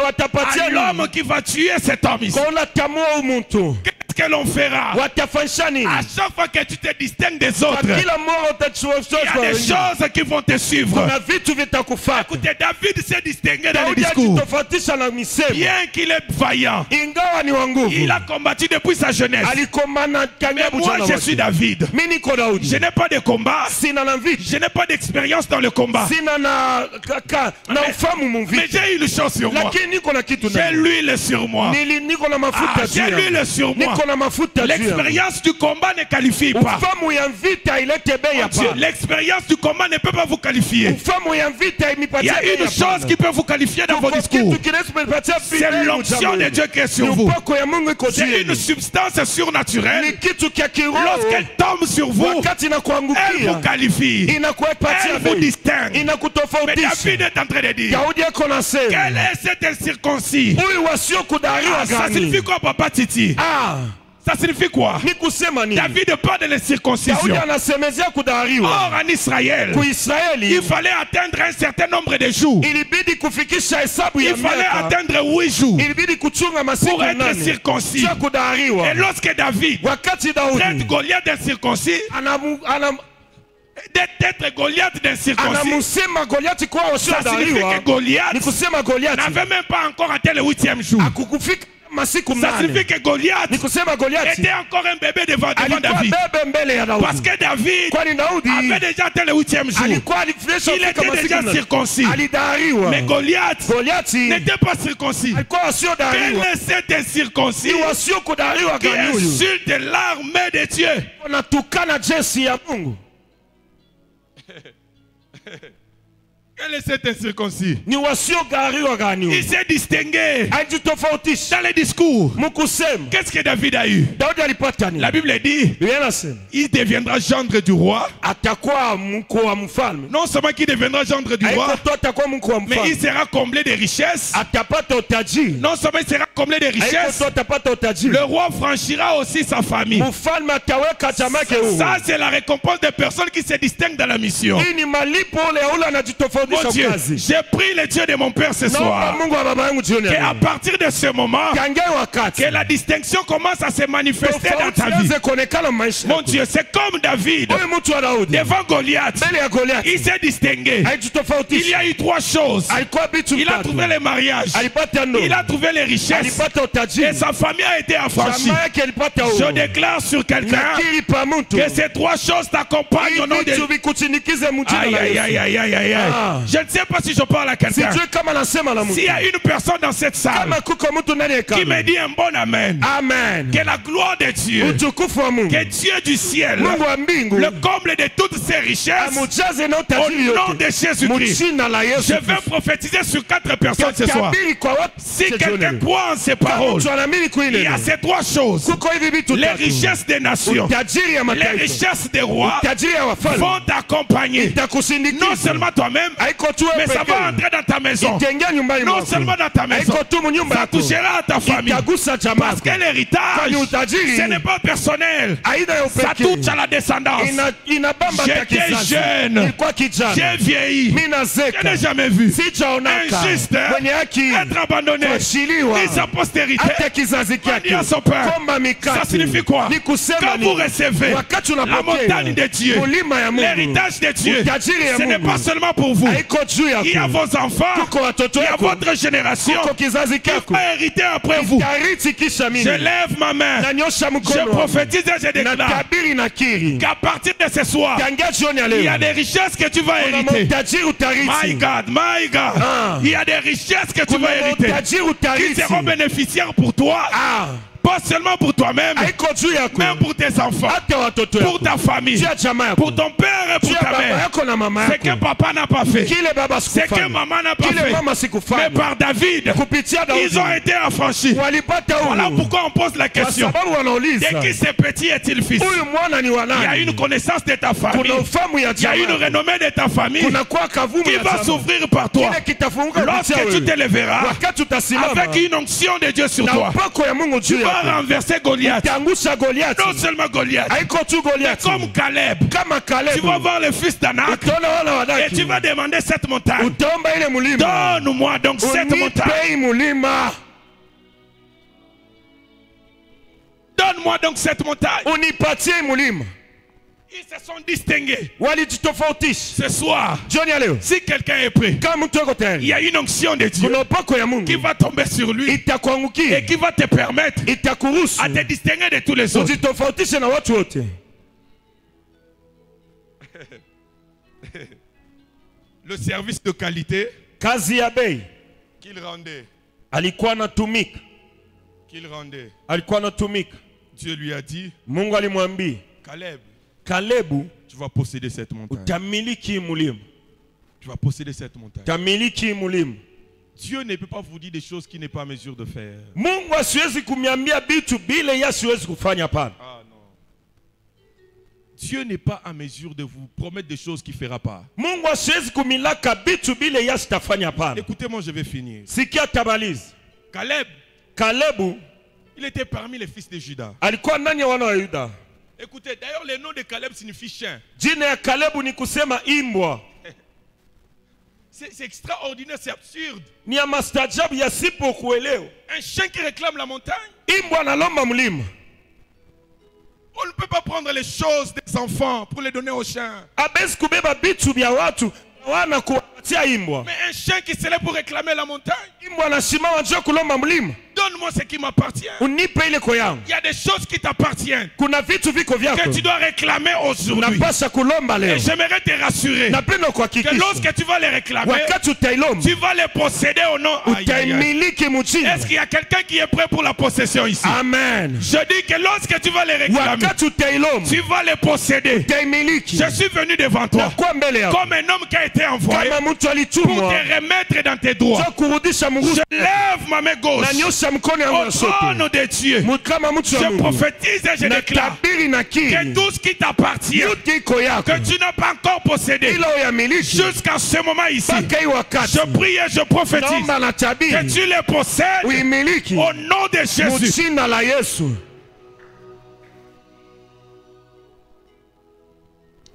watapatia à l'homme qui va tuer cet homme ici? kwa unatamua huyu mtu, Qu'est-ce que l'on fera? watafanyisha nini? À chaque fois que tu te distingues des Kwa autres, kila mmoja il y a des utachukua, choses qui vont te suivre. kuna vitu vitakufuata. Écoutez, David s'est distingué dans le Daudi discours. ajitofautisha na misemo, Bien qu'il est vaillant, ingawa ni wa il nguvu, a combattu depuis sa jeunesse. alikomana Mais tangia moi, bujana je suis wake. David. Mimi niko Je Daudi, n'ai pas de combat. sina na vita, Je n'ai pas d'expérience dans le combat. sina na ufamu mu Mais vita, j'ai une chose sur moi. lakini niko na kitu J'ai ndani. l'huile sur moi. Niko na mafuta juu J'ai yangu. l'huile sur moi. Niko na mafuta juu yangu. L'expérience du combat ne qualifie pas. Ufamu ya vita ilete bei Mon Dieu, hapa. l'expérience du combat ne peut pas vous qualifier. Ufamu ya vita Il y imipatia a bei une hapana. chose qui peut vous qualifier dans vos discours. Kitu kinaweza kunipatia bei C'est bei l'onction mchambo. de Dieu qui est sur Ni vous. upako ya Mungu iko juu C'est yenu. une substance surnaturelle. Ni kitu kia kiroho. Lorsqu'elle tombe sur vous, Wakati elle vous inakuangukia, qualifie. inakupatia Elle vous bei, distingue. Mais inakutofautisha. David est en train de dire, Daudi ako nasema, quel est cet incirconcis? huyu wasiokudaliwa Ça gani? signifie quoi, Papa Titi? Ah, Ça signifie quoi? ni kusema nini? David parle de Daudi l'incirconcision. anasemezea kudaliwa. Or, en Israël, Ku Israeli il fallait atteindre un certain nombre de jours. ilibidi kufikisha hesabu ya Il fallait miaka. atteindre 8 jours Ilibidi kuchunga masiku pour être 8 circoncis. sio kudaliwa. Et lorsque David Wakati traite Daudi Goliath d'incirconcis, d'être Goliath d'incirconcis, anamusema Goliati kwa ça signifie wasiodaliwa, que Goliath ni kusema Goliati n'avait même pas encore atteint le 8e jour. akukufika masiku Ça signifie 8. que Goliath Ni kusema Goliati était encore un bébé devant alikuwa David. bebe mbele ya Parce Daudi, que David kwani Daudi avait déjà atteint le 8e jour. alikuwa alifresha Il kufika était masiku déjà 8. circoncis. Alidaliwa. Mais Goliath Goliati n'était pas circoncis. alikuwa Quel wasiodaliwa, est cet incirconcis ni wasiokudaliwa qui gani huyu? insulte l'armée de Dieu? Wanatukana jeshi ya Mungu. Quel est cet incirconcis? Ni wasiogariwa gani? Il s'est distingué Ajitofautisha. dans les discours. Mukusema. Qu'est-ce que David a eu? Daudi alipata nini? La Bible dit, Biblia inasema il deviendra gendre du roi. atakuwa mkuu wa mfalme. Non seulement qu'il deviendra gendre du roi, Haiko tu atakuwa mkuu wa mais mfalme. il sera comblé de richesses. Atapata utajiri. Non seulement il sera comblé de Haiko richesses, tu atapata utajiri. le roi franchira aussi sa famille. Mfalme ataweka chama yake huru. Ça, c'est la récompense des personnes qui se distinguent dans la mission. Hii ni malipo ule ule Mon anajitofautisha Dieu, kazi. j'ai pris le Dieu de mon Père ce Naomba soir. Mungu wa baba yangu jioni Et ya à leo. partir de ce moment, Tangia wakati. que la distinction commence à se manifester dans Tofauti ta vie. ianze kuonekana maisha. Mon Dieu, c'est comme David Huyu mtu wa Daudi. devant Goliath. Mbele ya Goliath. Il s'est distingué. Il y Haijitofautisha. a eu trois choses. Alikuwa vitu Il a vitatu. trouvé les mariages. Alipata ndoa. Il a trouvé les richesses. Alipata Et utajiri. sa famille a été affranchie. Jamaa yake alipata Je huru. déclare sur quelqu'un Nakiri pa mtu. que ces trois choses t'accompagnent au nom de... Vitu vikuchindikize mjini Aïe, la aïe, Yesu. aïe, aïe, aïe, aïe, aïe. Ah. Je ne sais pas si je parle à quelqu'un. Sijui kama nasema na mtu. S'il y a une personne dans cette salle Kama kuko mtu ndani ya qui hekalu. me dit un bon amen, Amen. que la gloire de Dieu, Utukufu wa Mungu. que Dieu du ciel, Mungu wa mbingu. le comble de toutes ses richesses, Amujaze na au utajiri nom yote. de Jésus-Christ. Mjina la Yesu. Je vais prophétiser sur 4 personnes ce soir. Tabiri kwa watu. Si quelqu'un croit en ces paroles, Mtu anaamini kwa il y ile. a ces trois choses. Kuko hivi vitu Les tatu. richesses des nations, Utajiri ya les mataifa. richesses des rois Utajiri ya wafalme. vont t'accompagner. Itakusindikiza. Non seulement toi-même, Haiko tu wewe mais ça pekee. va entrer dans ta maison. Itaingia nyumbani Non mwako. seulement dans ta maison, Haiko tu nyumba ça yako. touchera à ta famille. Itagusa jamaa Parce que yako. l'héritage, Kwani utajiri ce n'est pas personnel. aina ya Ça upekee. touche à la descendance. Inabamba hata J'étais kizazi. jeune. Nilikuwa kijana. J'ai vieilli. Mimi Je nazeka. n'ai jamais vu Sijaonaka. injuste Mwenye haki. être abandonné. Kuachiliwa. Et sa postérité. Hata kizazi Dit à kyake. son père. Komba mikate. Ça signifie quoi? Ni kusema Quand ni. vous recevez Wakati la unapokea. montagne de Dieu, Mulima ya Mungu. l'héritage de Dieu, Utajiri ya ce n'est Mungu. pas seulement pour vous. Haiko juu yako. Il y a vos enfants, Kuko watoto il y a yako. votre génération Kuko kizazi qui kyako. va hériter après vous. Itariti kisha mimi. Je lève ma main. Nanyosha Je mkono. prophétise et je Na déclare tabiri na kiri. qu'à partir de ce soir, Tangia jioni ya il y a leo. des richesses que tu vas Kuna hériter. utajiri utariti. My God, my God. Ah. Il y a des richesses que tu Kuna vas hériter utajiri qui utariti. seront bénéficiaires pour toi. Ah. Pas seulement pour toi-même, Haiko juu yako. même pour tes enfants, Hata watoto pour yako. ta famille, Juu ya jamaa yako. pour ton père et Juu pour ya ta baba mère. yako na mama Ce que yako. papa n'a pas fait, Kile baba ce que sikufanya. maman n'a pas Kile fait, mama mais sikufanya. par David, Kupitia ils ont Daudi. été affranchis. Walipata Voilà huru. pourquoi on pose la Kwa question. sababu wanauliza. De qui ce petit est-il fils? Huyu mwana ni wa Il y a nani? une connaissance de ta famille. Kuna ufamu ya Il y a une jamaa. renommée de ta famille Kuna kwa kavumu qui ya va jamaa. s'ouvrir par toi. Kile kitafunguka kupitia Lorsque tu te wewe. lèveras Wakati utasimama. avec une onction de Dieu sur Na toi, upako ya Mungu tu juu vas yako. renverser Goliath. Utaangusha Goliathi. Non seulement Goliath, Haiko tu mais Goliathi. comme Caleb. Kama Caleb. Tu vas voir le fils d'Anak Utaona wana et wadaki. tu vas demander cette montagne. Utaomba ile mulima. Donne-moi donc cette montagne. Unipe hii mulima. Donne-moi donc cette montagne. Unipatie hii mulima. Ils se sont distingués. Walijitofautisha. Ce soir, Jioni ya leo. si quelqu'un est prêt, Kama mtu yuko il tayari. y a une onction de Dieu Kuna upako ya Mungu. qui va tomber sur lui Itakuangukia. et qui va te permettre Itakuruhusu. à te distinguer de tous les autres. Ujitofautishe na watu wote. Le service de qualité Kazi ya bei. qu'il rendait, Alikuwa anatumika. Alikuwa anatumika. Dieu lui a dit, Mungu alimwambia, Caleb, Kalebu, tu vas posséder cette montagne. utamiliki hii mulima. Tu vas posséder cette montagne. Utamiliki hii mulima. Dieu ne peut pas vous dire des choses qu'il n'est pas à mesure de faire. Mungu asiwezi kumiambia bitu bile yeye asiwezi kufanya pana. Ah non. Dieu n'est pas à mesure de vous promettre des choses qu'il ne fera pas. Mungu asiwezi kumilaka bitu bile yeye asitafanya pana. Écoutez-moi, je vais finir. Sikia tabalizi. Kalebu, il était parmi les fils de Juda. Alikuwa ndani ya wana wa Yuda. Écoutez, d'ailleurs le nom de Caleb signifie chien. Jina ya Kalebu ni kusema imbwa. C'est extraordinaire, c'est absurde. Ni ya mastajabu yasipo kuelewa. Un chien qui réclame la montagne. Imbwa analomba mlima. On ne peut pas prendre les choses des enfants pour les donner aux chiens. Abezi kubeba bitu vya watu wana kuwapatia imbwa. Mais un chien qui serait pour réclamer la montagne. Donne-moi ce qui m'appartient. unipe ile koyangu. Il y a des choses qui t'appartiennent Kuna vitu viko que vyako tu dois réclamer aujourd'hui. unapasha kulomba leo. Et j'aimerais te rassurer Napenda que kuhakikisha lorsque tu vas les réclamer, wakati utailomba tu vas les posséder au nom. Aïe, aïe, aïe. utaimiliki mujina. Est-ce qu'il y a quelqu'un qui est prêt pour la possession ici? Amen. Je dis que lorsque tu vas les réclamer, Wakati utailomba tu vas les posséder. utaimiliki. Je suis venu devant toi Nakuwa mbele yako comme un homme qui a été envoyé kama mtu pour alitumwa te remettre dans tes droits. cho kurudisha Je mungu lève ma main gauche nanyosha mkono yangu au ya sote trône de Dieu. kama mtu wa Je Mungu prophétise et je déclare natabiri na que kiri tout ce qui t'appartient, yote iko yako que tu n'as pas encore possédé, ila uyamiliki jusqu'à ce moment ici, mpaka hii wakati je prie et je prophétise naomba na que tabiri tu les possèdes uimiliki au nom de Jésus. mjina la Yesu.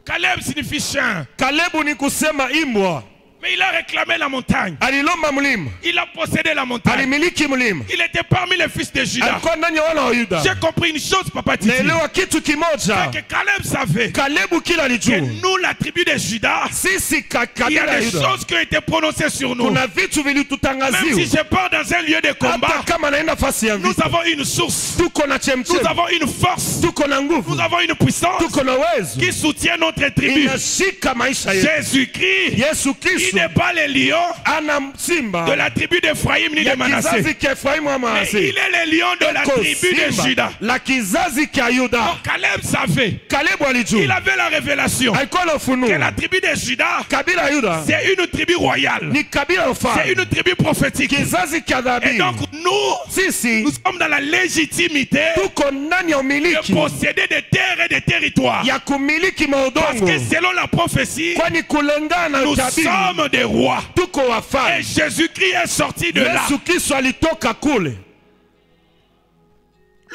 Caleb signifie chien, Kalebu ni kusema imbwa. mais il a réclamé la montagne. Alilomba mlima, Il a possédé la montagne. alimiliki mlima, Il était parmi les fils de Juda. alikuwa ndani ya wana wa Yuda. J'ai compris une chose, Papa Titi. Naelewa kitu kimoja, Que Caleb savait Kalebu kila que alijua nous, la tribu de Juda, sisi il y a kabila ya des Yuda choses qui ont été prononcées sur nous. kuna vitu Même si vilitutangaziwa. je pars dans un lieu de combat, Hata kama naenda fasi ya nous vita, avons une source, tuko na nous chemchemi, avons une force, tuko na nguvu, nous avons une puissance tuko na uwezo, qui soutient notre tribu. inashika maisha yetu. Jésus-Christ, Yesu il Kristo n'est pas le lion ana de simba la tribu d'Ephraïm ni de ya Manassé, kizazi kia Efraimu ama mais Manase, il est le lion de la Eko tribu de simba Juda. la kizazi kia Yuda. Donc Caleb savait, Kalebu il alijua, avait la révélation alikuwa na ufunuo. que la tribu de Juda, Kabila ya Yuda c'est une tribu royale, ni kabila ya c'est ufalme, une tribu prophétique. kizazi kia Et dhabihu. donc nous Sisi nous sommes dans la légitimité tuko ndani ya de umiliki posséder des terres et des territoires. ya kumiliki Parce maudongo, que selon la prophétie, kwani kulingana na nous utabiri sommes des rois. tuko Et wafalme. Jésus-Christ est sorti de là. Yesu Kristo alitoka kule,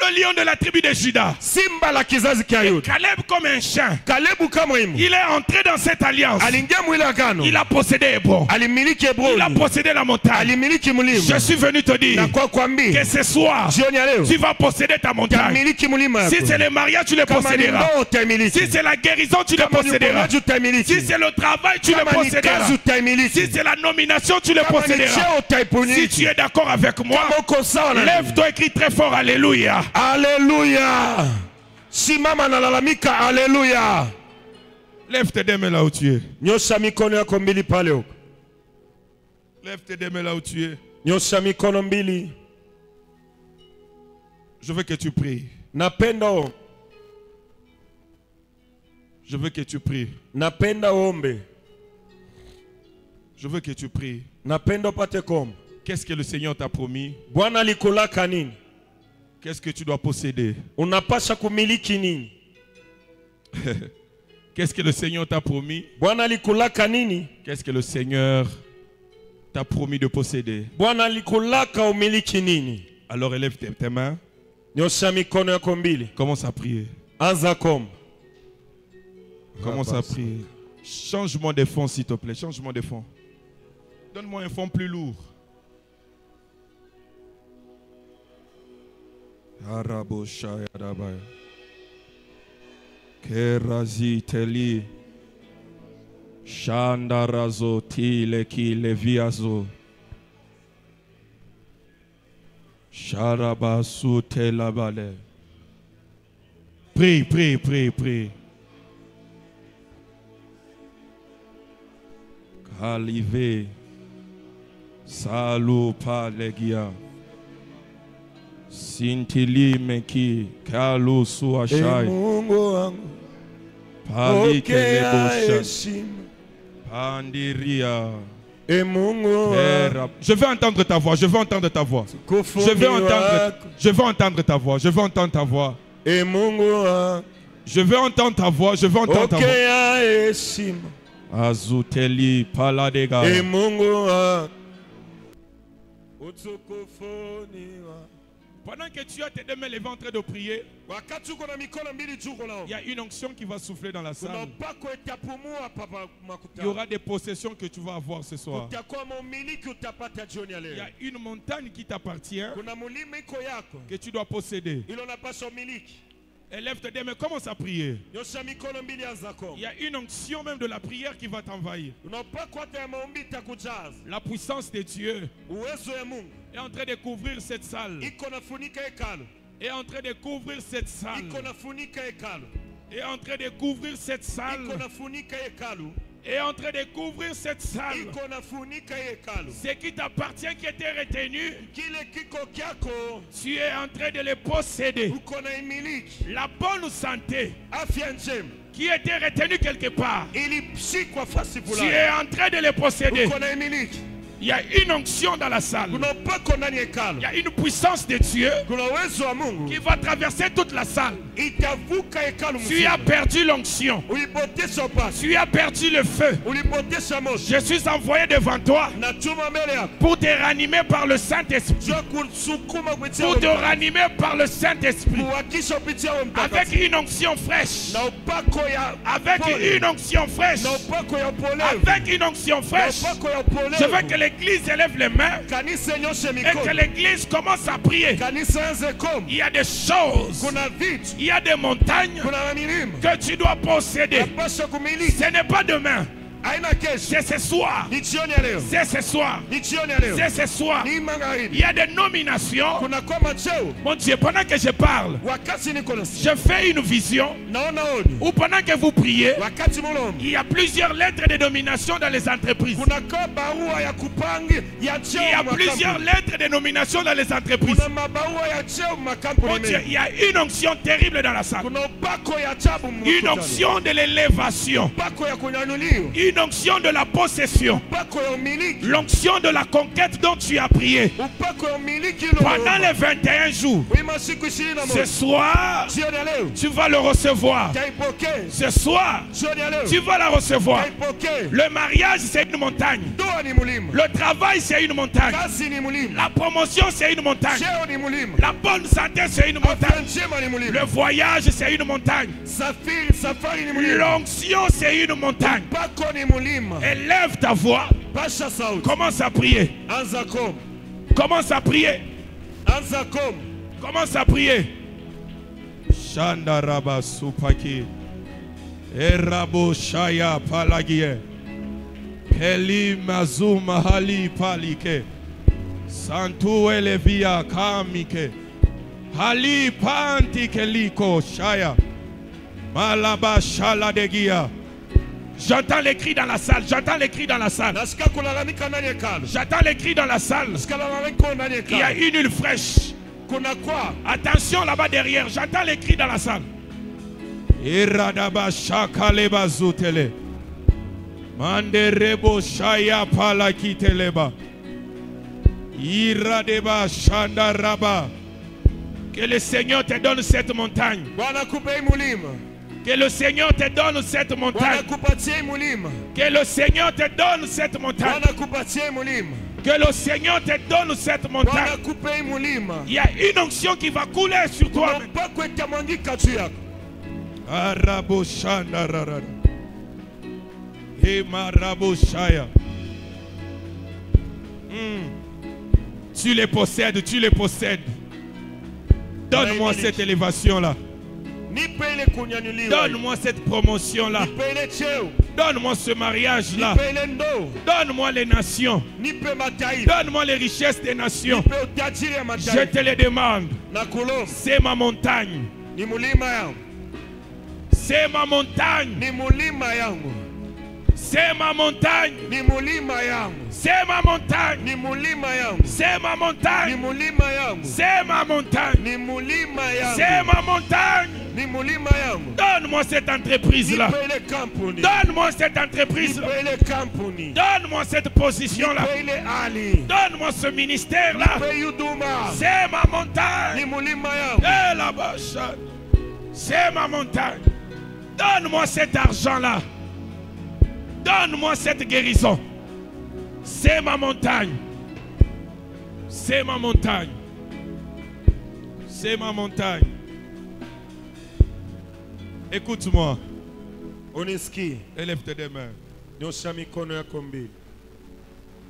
Le lion de la tribu de Juda. simba la kizazi kia Yuda. Caleb comme un chien. Kalebu kama imu Il est entré dans cette alliance. aliingia mwile agano, Il a possédé Hébron. alimiliki Il a Hebroni, possédé la montagne. alimiliki Je mlima. suis venu te dire Na kwa que kwambia ce soir, jioni ya leo tu vas posséder ta montagne. tamiliki mlima Si yako. c'est le mariage, tu le Kama ni posséderas. ndoa Si utaimiliki, c'est la guérison, tu le kama ni posséderas. uponyaji utaimiliki, Si c'est le travail, tu le kama ni posséderas. kazi utaimiliki, Si c'est la nomination, tu le kama ni posséderas. cheo Si tu utaipumiliki. es d'accord avec moi, Kama uko sawa na mimi, lève-toi et crie très fort Alléluia. haleluya. Simama nalalamika haleluya. Lève tes deux mains là où tu es. Nyosha mikono yako mbili pale huko. Lève tes deux mains là où tu es. Nyosha mikono mbili. Je veux que tu pries. Napenda Je veux que tu pries. napenda ombe. Je veux que tu pries. Napenda upate kombe. Qu'est-ce que le Seigneur t'a promis? Bwana alikulaka nini? Qu'est-ce que tu dois posséder? Unapasha kumiliki nini? Qu'est-ce que le Seigneur t'a promis? Bwana alikulaka nini? Qu'est-ce que le Seigneur t'a promis de posséder? Bwana alikulaka umiliki nini? Alors élève tes mains. Nyosha mikono yako mbili. Commence à prier. Anza kombe. Commence à prier. Change-moi de fond, s'il te plaît. Change-moi de fond. Donne-moi un fond plus lourd. Kerazi teli Shandarazo tile kile viazo Sharabasu telabale. Prie, prie, prie, prie. Kalive Salu palegia Sintili meki Kalu suashai Mungu wangu, Palike pokea lebosha heshima. Pandiria Mungu wangu, Je veux entendre ta voix, je veux entendre ta voix. kufuni Je veux entendre, wako. je veux entendre ta voix, je veux entendre ta voix. Mungu wangu, Je veux entendre ta voix, je veux entendre ta voix. pokea heshima. Azuteli paladega. Mungu wangu, utukufuni wako. Pendant que tu as tes deux mains levées en train de prier, Wakati uko na mikono mbili juu il y unaomba, a une onction qui va souffler dans la kuna salle. upako utapumua papa Il y makuta. aura des possessions que tu vas avoir ce soir. Utakuwa mumiliki utapata jioni ya Il y leo. a une montagne qui t'appartient, Kuna mulima iko yako, que tu dois posséder. ilo unapaswa umiliki. Élève tes mains, commence à prier. Nyosha mikono mbili anza kuomba. Il y a une onction même de la prière qui va t'envahir. Unapakwa hata ya maombi itakujaza. La puissance de Dieu Uwezo ya Mungu est en train de couvrir cette salle. iko nafunika hekalu. Est en train de couvrir cette salle. Iko nafunika hekalu. Est en train de couvrir cette salle. Iko nafunika hekalu. Est en train de couvrir cette salle. Iko nafunika hekalu. Ce qui t'appartient, qui était retenu, Kile kiko kyako tu es en train de le posséder. uko na imiliki. La bonne santé Afya njema qui était retenue quelque part, ilishikwa fasi tu fulani. es en train de le posséder. Uko na imiliki. Il y a une onction dans la salle. Kuna upako ndani ya hekalu. Il y a une puissance de Dieu Kuna uwezo wa Mungu qui va traverser toute la salle. itavuka hekalu Tu as mzima. perdu l'onction. Ulipotesha upako. Tu as perdu le feu. Ulipotesha moto. Je suis envoyé devant toi Natuma mbele yako. pour te ranimer par le Saint-Esprit. Jua kusukuma kupitia Pour te Roho Mtakatifu. ranimer par le Saint-Esprit. Kuhakisha kupitia Roho Avec Mtakatifu. une onction fraîche. Na upako ya Avec pole. une onction fraîche. Na upako ya upolevu. Avec une onction Na fraîche. upako ya Je veux que upolevu. l'église élève les mains Kanisa nyoshe et que mikono. l'église commence à prier. Kanisa anze kuomba. Il y a des choses, Kuna vitu. il y a des montagnes Kuna milima. que tu dois posséder. Napaswa kumiliki. Ce n'est pas demain, Haina kesho. c'est ce soir. Ni jioni ya leo. C'est ce soir. Ni jioni ya leo. C'est ce soir. Ni Il magharibi. y a des nominations. Kuna kwamba cheo. Mon Dieu, pendant que je parle, Wakati niko nasi. je fais une vision. Naona oni. Ou pendant que vous priez, Wakati mulomba. il y a plusieurs lettres de nomination dans les entreprises. Kuna kwa barua ya kupangi ya cheo. Il y a plusieurs lettres de nomination dans les entreprises. Kuna mabarua ya cheo Mon makampuni Dieu, mengi. il y a une onction terrible dans la salle. Kuna upako ya tabu Une mkutano. onction de l'élévation. Upako ya kunyanyuliwa. Une onction de la possession. Upako ya umiliki. L'onction de la conquête dont tu as prié. Upako ya umiliki Pendant les 21 jours. Wima siku 21. Ce soir, Jioni ya leo. tu vas le recevoir. Taipokee. Ce soir, Jioni ya leo. tu vas la recevoir. Taipokee. Le mariage, c'est une montagne. Ndoa ni mulima. Le travail, c'est une montagne. Kazi ni mulima. La promotion, c'est une montagne. Cheo ni mulima. La bonne santé, c'est une Afya montagne. njema ni mulima. Le voyage, c'est une montagne. Safari ni mulima. L'onction, c'est une montagne. Upako ni mulima. Élève ta voix. Pasha sauti. Commence à prier. Anza kuomba. Commence à prier. Anza kuomba. Commence à prier. Shandaraba supaki. Erabo shaya palagie. Peli mazuma hali palike. Santu elevia kamike. Hali panti keliko shaya. Malaba shaladegia. J'entends les cris dans la salle. J'entends les cris dans la salle. Nasikia kulalamika ndani ya hekalu. J'entends les cris dans la salle. Nasikia lalamiko ndani ya Il y a hekalu. une huile fraîche. Kuna kwa Attention là-bas derrière. J'entends les cris dans la salle. Iradaba shakaleba zutele. Manderebo shaya palakiteleba. Iradeba shandaraba. Que le Seigneur te donne cette montagne. Bwana kupe hii mulima. Que le Seigneur te donne cette Bwana montagne. kupatie hii mulima. Que le Seigneur te donne cette montagne. Bwana kupatie hii mulima. Que le Seigneur te donne cette Bwana montagne. kupe hii mulima. Il y a une onction qui va couler sur toi. Kuna upako itamwangika juu yako. Arabo shandarara. Emarabo shaya. Tu les possèdes, tu les possèdes. Donne-moi cette élévation-là. Nipe ile kunyanyuliwa. Donne-moi cette promotion-là. Nipe ile cheo. Donne-moi ce mariage-là. Nipe ile ndoo. Donne-moi les nations. Nipe mataifa. Donne-moi les richesses des nations. Nipe utajiri ya Je mataifa. te les demande. Na kulomba. C'est ma montagne. Ni mulima yangu. C'est ma montagne. Ni mulima yangu. C'est ma montagne. Ni mulima yangu. C'est ma montagne. Ni mulima yangu. C'est ma Ni montagne. mulima yangu. C'est ma montagne. Ni mulima C'est yangu. ma montagne. Ni mulima yangu. Donne-moi cette entreprise-là. Nipe ile kampuni. Donne-moi cette entreprise. Nipe ile kampuni. Donne-moi cette position-là. Nipe ile hali. Donne-moi ce ministère-là. Nipe huduma. C'est ma Ni montagne. mulima yangu. Eh, là-bas, c'est ma montagne. Donne-moi cet argent-là. Donne-moi cette guérison. C'est ma montagne. C'est ma montagne. C'est ma montagne. Écoute-moi. Unisikii. Élève tes deux mains. Nyosha mikono yako mbili.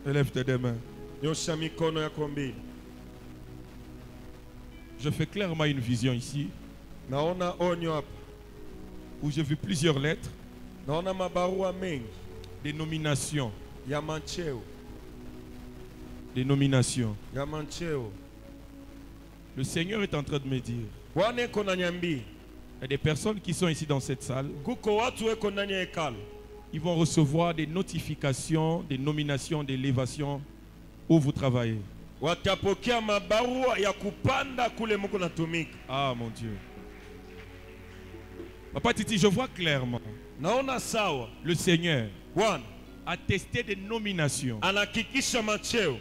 Élève tes deux mains. Nyosha mikono yako mbili. Je fais clairement une vision ici. naona onyo hapa, où j'ai vu plusieurs lettres, naona mabarua mengi des nominations. ya mancheo, Des nominations. ya mancheo. Le Seigneur est en train de me dire, Bwana eko nanyambia, il y a des personnes qui sont ici dans cette salle, kuko watu weko ndani ya hekalu, ils vont recevoir des notifications, des nominations, des élévations où vous travaillez. watapokea mabarua ya kupanda kule muko natumika. Ah mon Dieu. Papa Titi, je vois clairement. Naona sawa, Le Seigneur Bwana a testé des nominations. anahakikisha mancheo,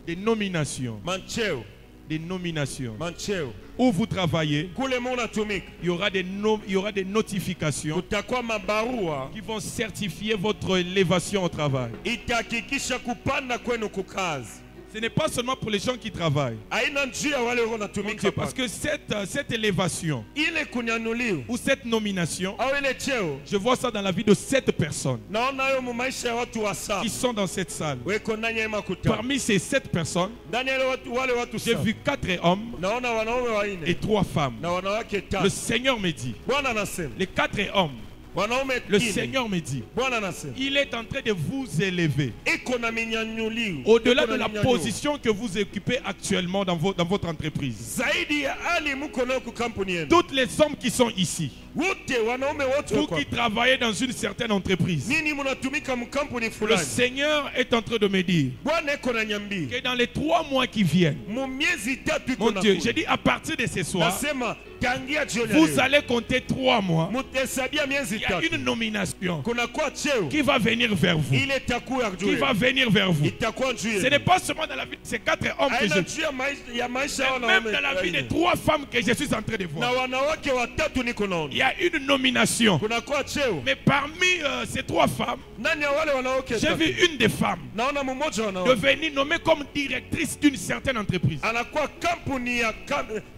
Des nominations. mancheo, Des nominations. mancheo Où vous travaillez, kule muko natumika, il y aura des notifications kutakuwa mabarua qui vont certifier votre élévation au travail. itahakikisha kupanda kwenu kukazi. Ce n'est pas seulement pour les gens qui travaillent. Haina njia wale wako Mon natumika Dieu, parce pale. que cette élévation Ile kunyanuliwa ou cette nomination, au ile cheo, je vois ça dans la vie de 7 personnes naona hayo mu maisha ya watu wa saba qui sont dans cette salle. weko ndani ya makutano. Parmi ces 7 personnes, Ndani ya wale watu j'ai saba vu 4 hommes naona wanaume et wanne 3 femmes. na wanawake Le tatu. Seigneur me dit, Bwana anasema, les 4 hommes, wanaume le nne. Seigneur me dit, Bwana anasema il est en train de vous élever iko na minyanyulio, au-delà iko de na la minyanyuo. position que vous occupez actuellement dans votre entreprise. zaidi ya hali mko nayo ku kampuni yenu. Toutes les hommes qui sont ici, Wote wanaume wote vous wako qui travaillez dans une certaine entreprise, nini mnatumika mkampuni le fulani. Seigneur est en train de me dire Bwana iko na nyambia que dans les 3 mois qui viennent, mu miezi tatu iko mon na Dieu, kuja. j'ai dit à partir de ce soir, Nasema tangia jioni ya vous leo allez compter 3 mois. mutahesabia miezi Il y a tatu, une nomination kuna kwa cheo qui va venir vers vous. ile itakuwa juu Qui va yenu. venir vers vous. Itakuwa juu Ce yenu. n'est pas seulement dans la vie de ces 4 hommes que Haina je juu ya maisha ya mais même wanaume dans la vie wanne. des 3 femmes que je suis en train de na voir. wanawake watatu niko Il naona. y a une nomination. Kuna kwa cheo Mais parmi ces 3 femmes, ndani ya wale wanawake j'ai tatu. vu une des femmes Naona mmoja wa wanawake devenir nommée comme directrice d'une certaine entreprise. anakuwa kampuni ya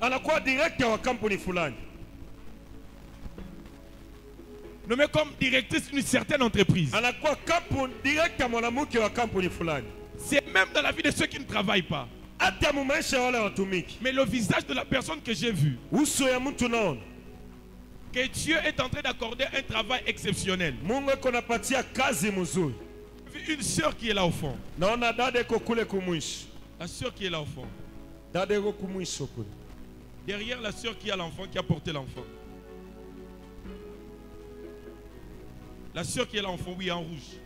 anakuwa director wa kampuni fulani. Nommée comme directrice d'une certaine entreprise. Anakuwa kampuni director mwanamke wa kampuni fulani. C'est même dans la vie de ceux qui ne travaillent pas. Hata mu maisha ya wale watumiki. Mais le visage de la personne que j'ai vue, Uso ya mtu naona. que Dieu est en train d'accorder un travail exceptionnel. Mungu eko napatia kazi mzuri. J'ai vu une sœur qui est là au fond. Naona dada eko kule kumwisho. La sœur qui est là au fond. Dada eko kumwisho kule. Derrière la sœur qui a l'enfant, qui a porté l'enfant. La sœur qui est là au fond, oui, en rouge.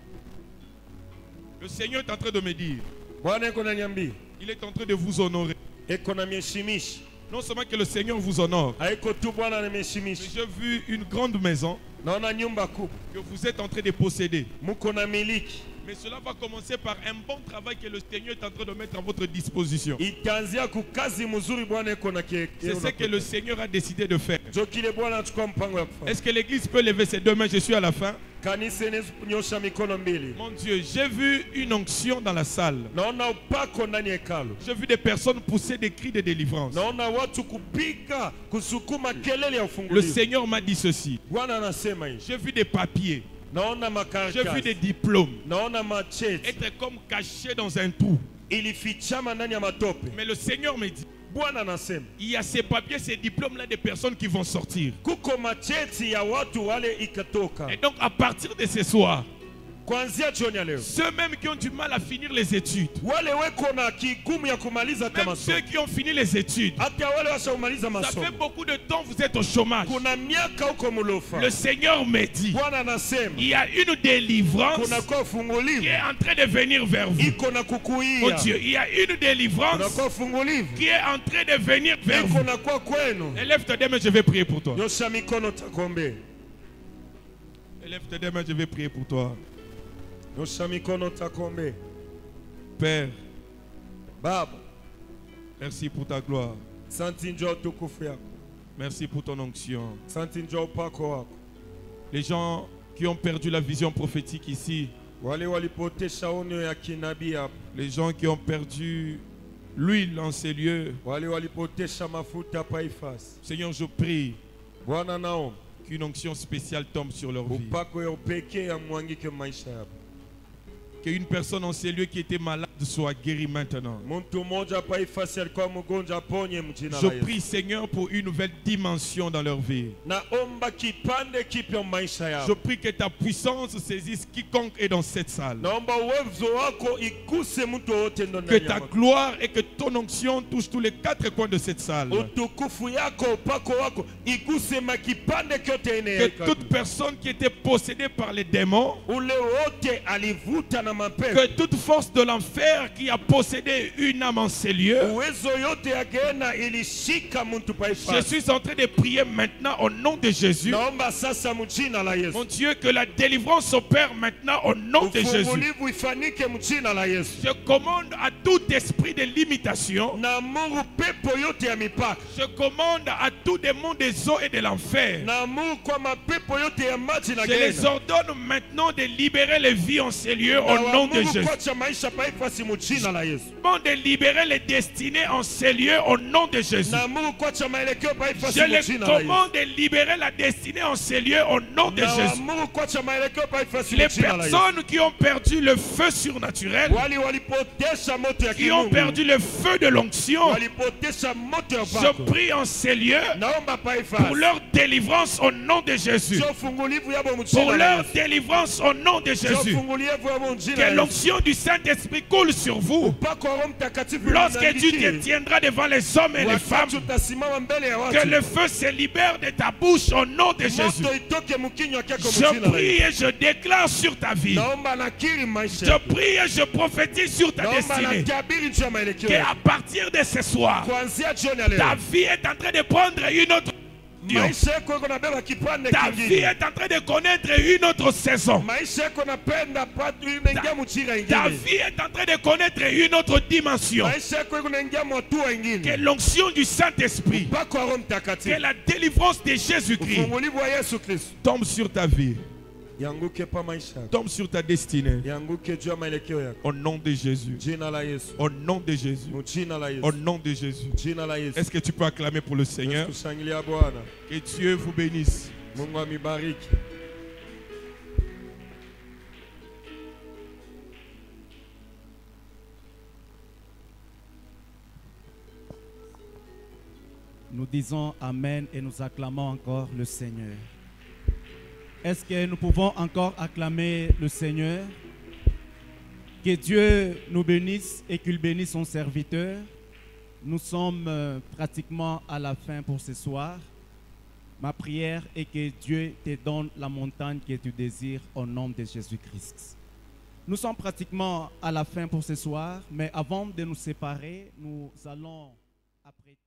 Le Seigneur est en train de me dire, Bwana eko na nyambia. il est en train de vous honorer. Eko na mheshimisha. Non seulement que le Seigneur vous honore, Haiko tu Bwana na mais mheshimisha. j'ai vu une grande maison Naona nyumba kubwa. que vous êtes en train de posséder. Muko na miliki. Mais cela va commencer par un bon travail que le Seigneur est en train de mettre à votre disposition. Itaanzia kukazi mzuri Bwana eko na C'est ce que le Seigneur a décidé de faire. Jokile Bwana anachukua mpango ya kufanya. Est-ce que l'église peut lever ses 2 mains? Je suis à la fin. Kanisa inanyosha mikono mbili. Mon Dieu, j'ai vu une onction dans la salle. Naona upako ndani ya hekalu. J'ai vu des personnes pousser des cris de délivrance. Naona watu kupiga kusukuma kelele ya Le ufungulivu. Seigneur m'a dit ceci. Bwana anasema hivi. J'ai vu des papiers, Naona j'ai vu des makaratasi. diplômes Naona macheti. être comme cachés dans un trou. Ilifichama ndani ya matope. Mais le Seigneur me dit, Bwana anasema il y a ces papiers, ces diplômes-là des personnes qui vont sortir. kuko macheti ya watu wale ikatoka. Et donc à partir de ce soir, Kuanzia jioni ya leo. ceux-mêmes qui ont du mal à finir les études, Wale weko na kigumu ya kumaliza hata même masomo. ceux qui ont fini les études, Hata wale washaumaliza ça masomo. fait beaucoup de temps que vous êtes au chômage. Kuna miaka huko mulofa. Le Seigneur me dit, Bwana anasema il y a une délivrance kuna kwa qui ufungulivu est en train de venir vers vous. iko na Oh kukuia. Dieu, il y a une Kuna délivrance kwa ufungulivu qui est en train de venir vers iko vous. na kwa kwenu. Élève tes mains, je vais prier pour toi. Nyosha mikono takombe. Élève tes mains, je vais prier pour toi. Nyosha mikono takombe. Père, Baba, merci pour ta gloire. santi njoo utukufu yako. Merci pour ton onction. Santi njoo upako wako. Les gens qui ont perdu la vision prophétique ici, Wale walipotesha onyo ya kinabii hapa. les gens qui ont perdu l'huile en ces lieux, Wale walipotesha mafuta hapa Ifasi. Seigneur, je prie Bwana naomba qu'une onction spéciale tombe sur leur vie. upako ya upekee ya mwangike maisha yako. Qu'une personne en ces lieux qui était malade soit guéri maintenant. Mtu mmoja hapa ifasi alikuwa mgonjwa aponye mjina Je la Yesu. prie, Seigneur, pour une nouvelle dimension dans leur vie. Naomba kipande kipya maisha Je yao. prie que ta puissance saisisse quiconque est dans cette salle. Naomba uwezo wako iguse mtu wote ndani Que ya ta nyama. gloire et que ton onction touchent tous les quatre coins de cette salle. Utukufu yako upako wako iguse makipande kyote ine Que ya toute personne qui était possédée par les démons, ule wote alivuta na mapepo. que toute force de l'enfer qui a possédé une âme en ces lieux, Uwezo yote ya gena ilishika mtu pa je ifasi. suis en train de prier maintenant au nom de Jésus. Naomba sasa mjina la Yesu. Mon Dieu, que la délivrance opère maintenant au nom de Jésus. Ufungulivu ifanike mjina la Yesu. Je commande à tout esprit de limitation. Na Mungu pepo yote ya mipaka. Je commande à tout démon des eaux et de l'enfer. Na Mungu kwa mapepo yote ya maji na Je les gena. ordonne maintenant de libérer les vies en ces lieux Na au nom de Mungu Jésus. kwacha maisha pa ifasi mjina la Yesu. De libérer les destinées en ces lieux au nom de Jésus. Na Mungu kwacha maelekeo pa ifasi Je les mjina la Yesu. commande de libérer la destinée en ces lieux au nom de Na Jésus. Mungu kwacha maelekeo pa ifasi Les mjina la Yesu. personnes qui ont perdu le feu surnaturel, Wali walipotesha moto ya qui ont kimungu. perdu le feu de l'onction, Walipotesha moto ya je upako. prie en ces lieux Naomba pa pour ifasi. leur délivrance au nom de Jésus. Sio fungulivu yabo Pour mjina la leur Yesu. délivrance au nom de Sio Jésus. fungulivu yabo mjina Que la Yesu. l'onction du Saint-Esprit coule sur vous. Upako wa Roho Mtakatifu Lorsque tu unanilikie. te tiendras devant les hommes et les femmes, Wakati utasimama mbele ya que watu. le feu se libère de ta bouche au nom de Jésus. Moto itoke mkinywa kyako Je mjina la prie Yesu. et je déclare sur ta vie. Naomba nakiri maisha. Je prie et je prophétise sur ta Naomba destinée. natabiri juu ya maelekeo. Qu'à partir de ce soir, Kuanzia jioni ya ta leo. vie est en train de prendre une autre dimension. Maisha yako yako nabeba kipande Ta vie kingine. est en train de connaître une autre saison. Maisha yako napenda patu inaingia mchira Ta ingine. vie est en train de connaître une autre dimension. Maisha yako yako naingia mwatua Que ingine. l'onction du Saint-Esprit, Upako wa Roho que Mtakatifu. la délivrance de Jésus-Christ Ufungulivu wa Yesu Kristo. tombe sur ta vie, Yanguke pa maisha yako. tombe sur ta destinée. Yanguke juu ya maelekeo yako. Au nom de Jésus. Jina la Yesu. Au nom de Jésus. Jina la Yesu. Au nom de Jésus. Jina la Yesu. Est-ce que tu peux acclamer pour le Seigneur? Tushangilia Bwana. Que Dieu vous bénisse. Mungu amibariki. Nous disons Amen et nous acclamons encore le Seigneur. Est-ce que nous pouvons encore acclamer le Seigneur? Que Dieu nous bénisse et qu'il bénisse son serviteur. Nous sommes pratiquement à la fin pour ce soir. Ma prière est que Dieu te donne la montagne que tu désires au nom de Jésus-Christ. Nous sommes pratiquement à la fin pour ce soir, mais avant de nous séparer, nous allons apprêter...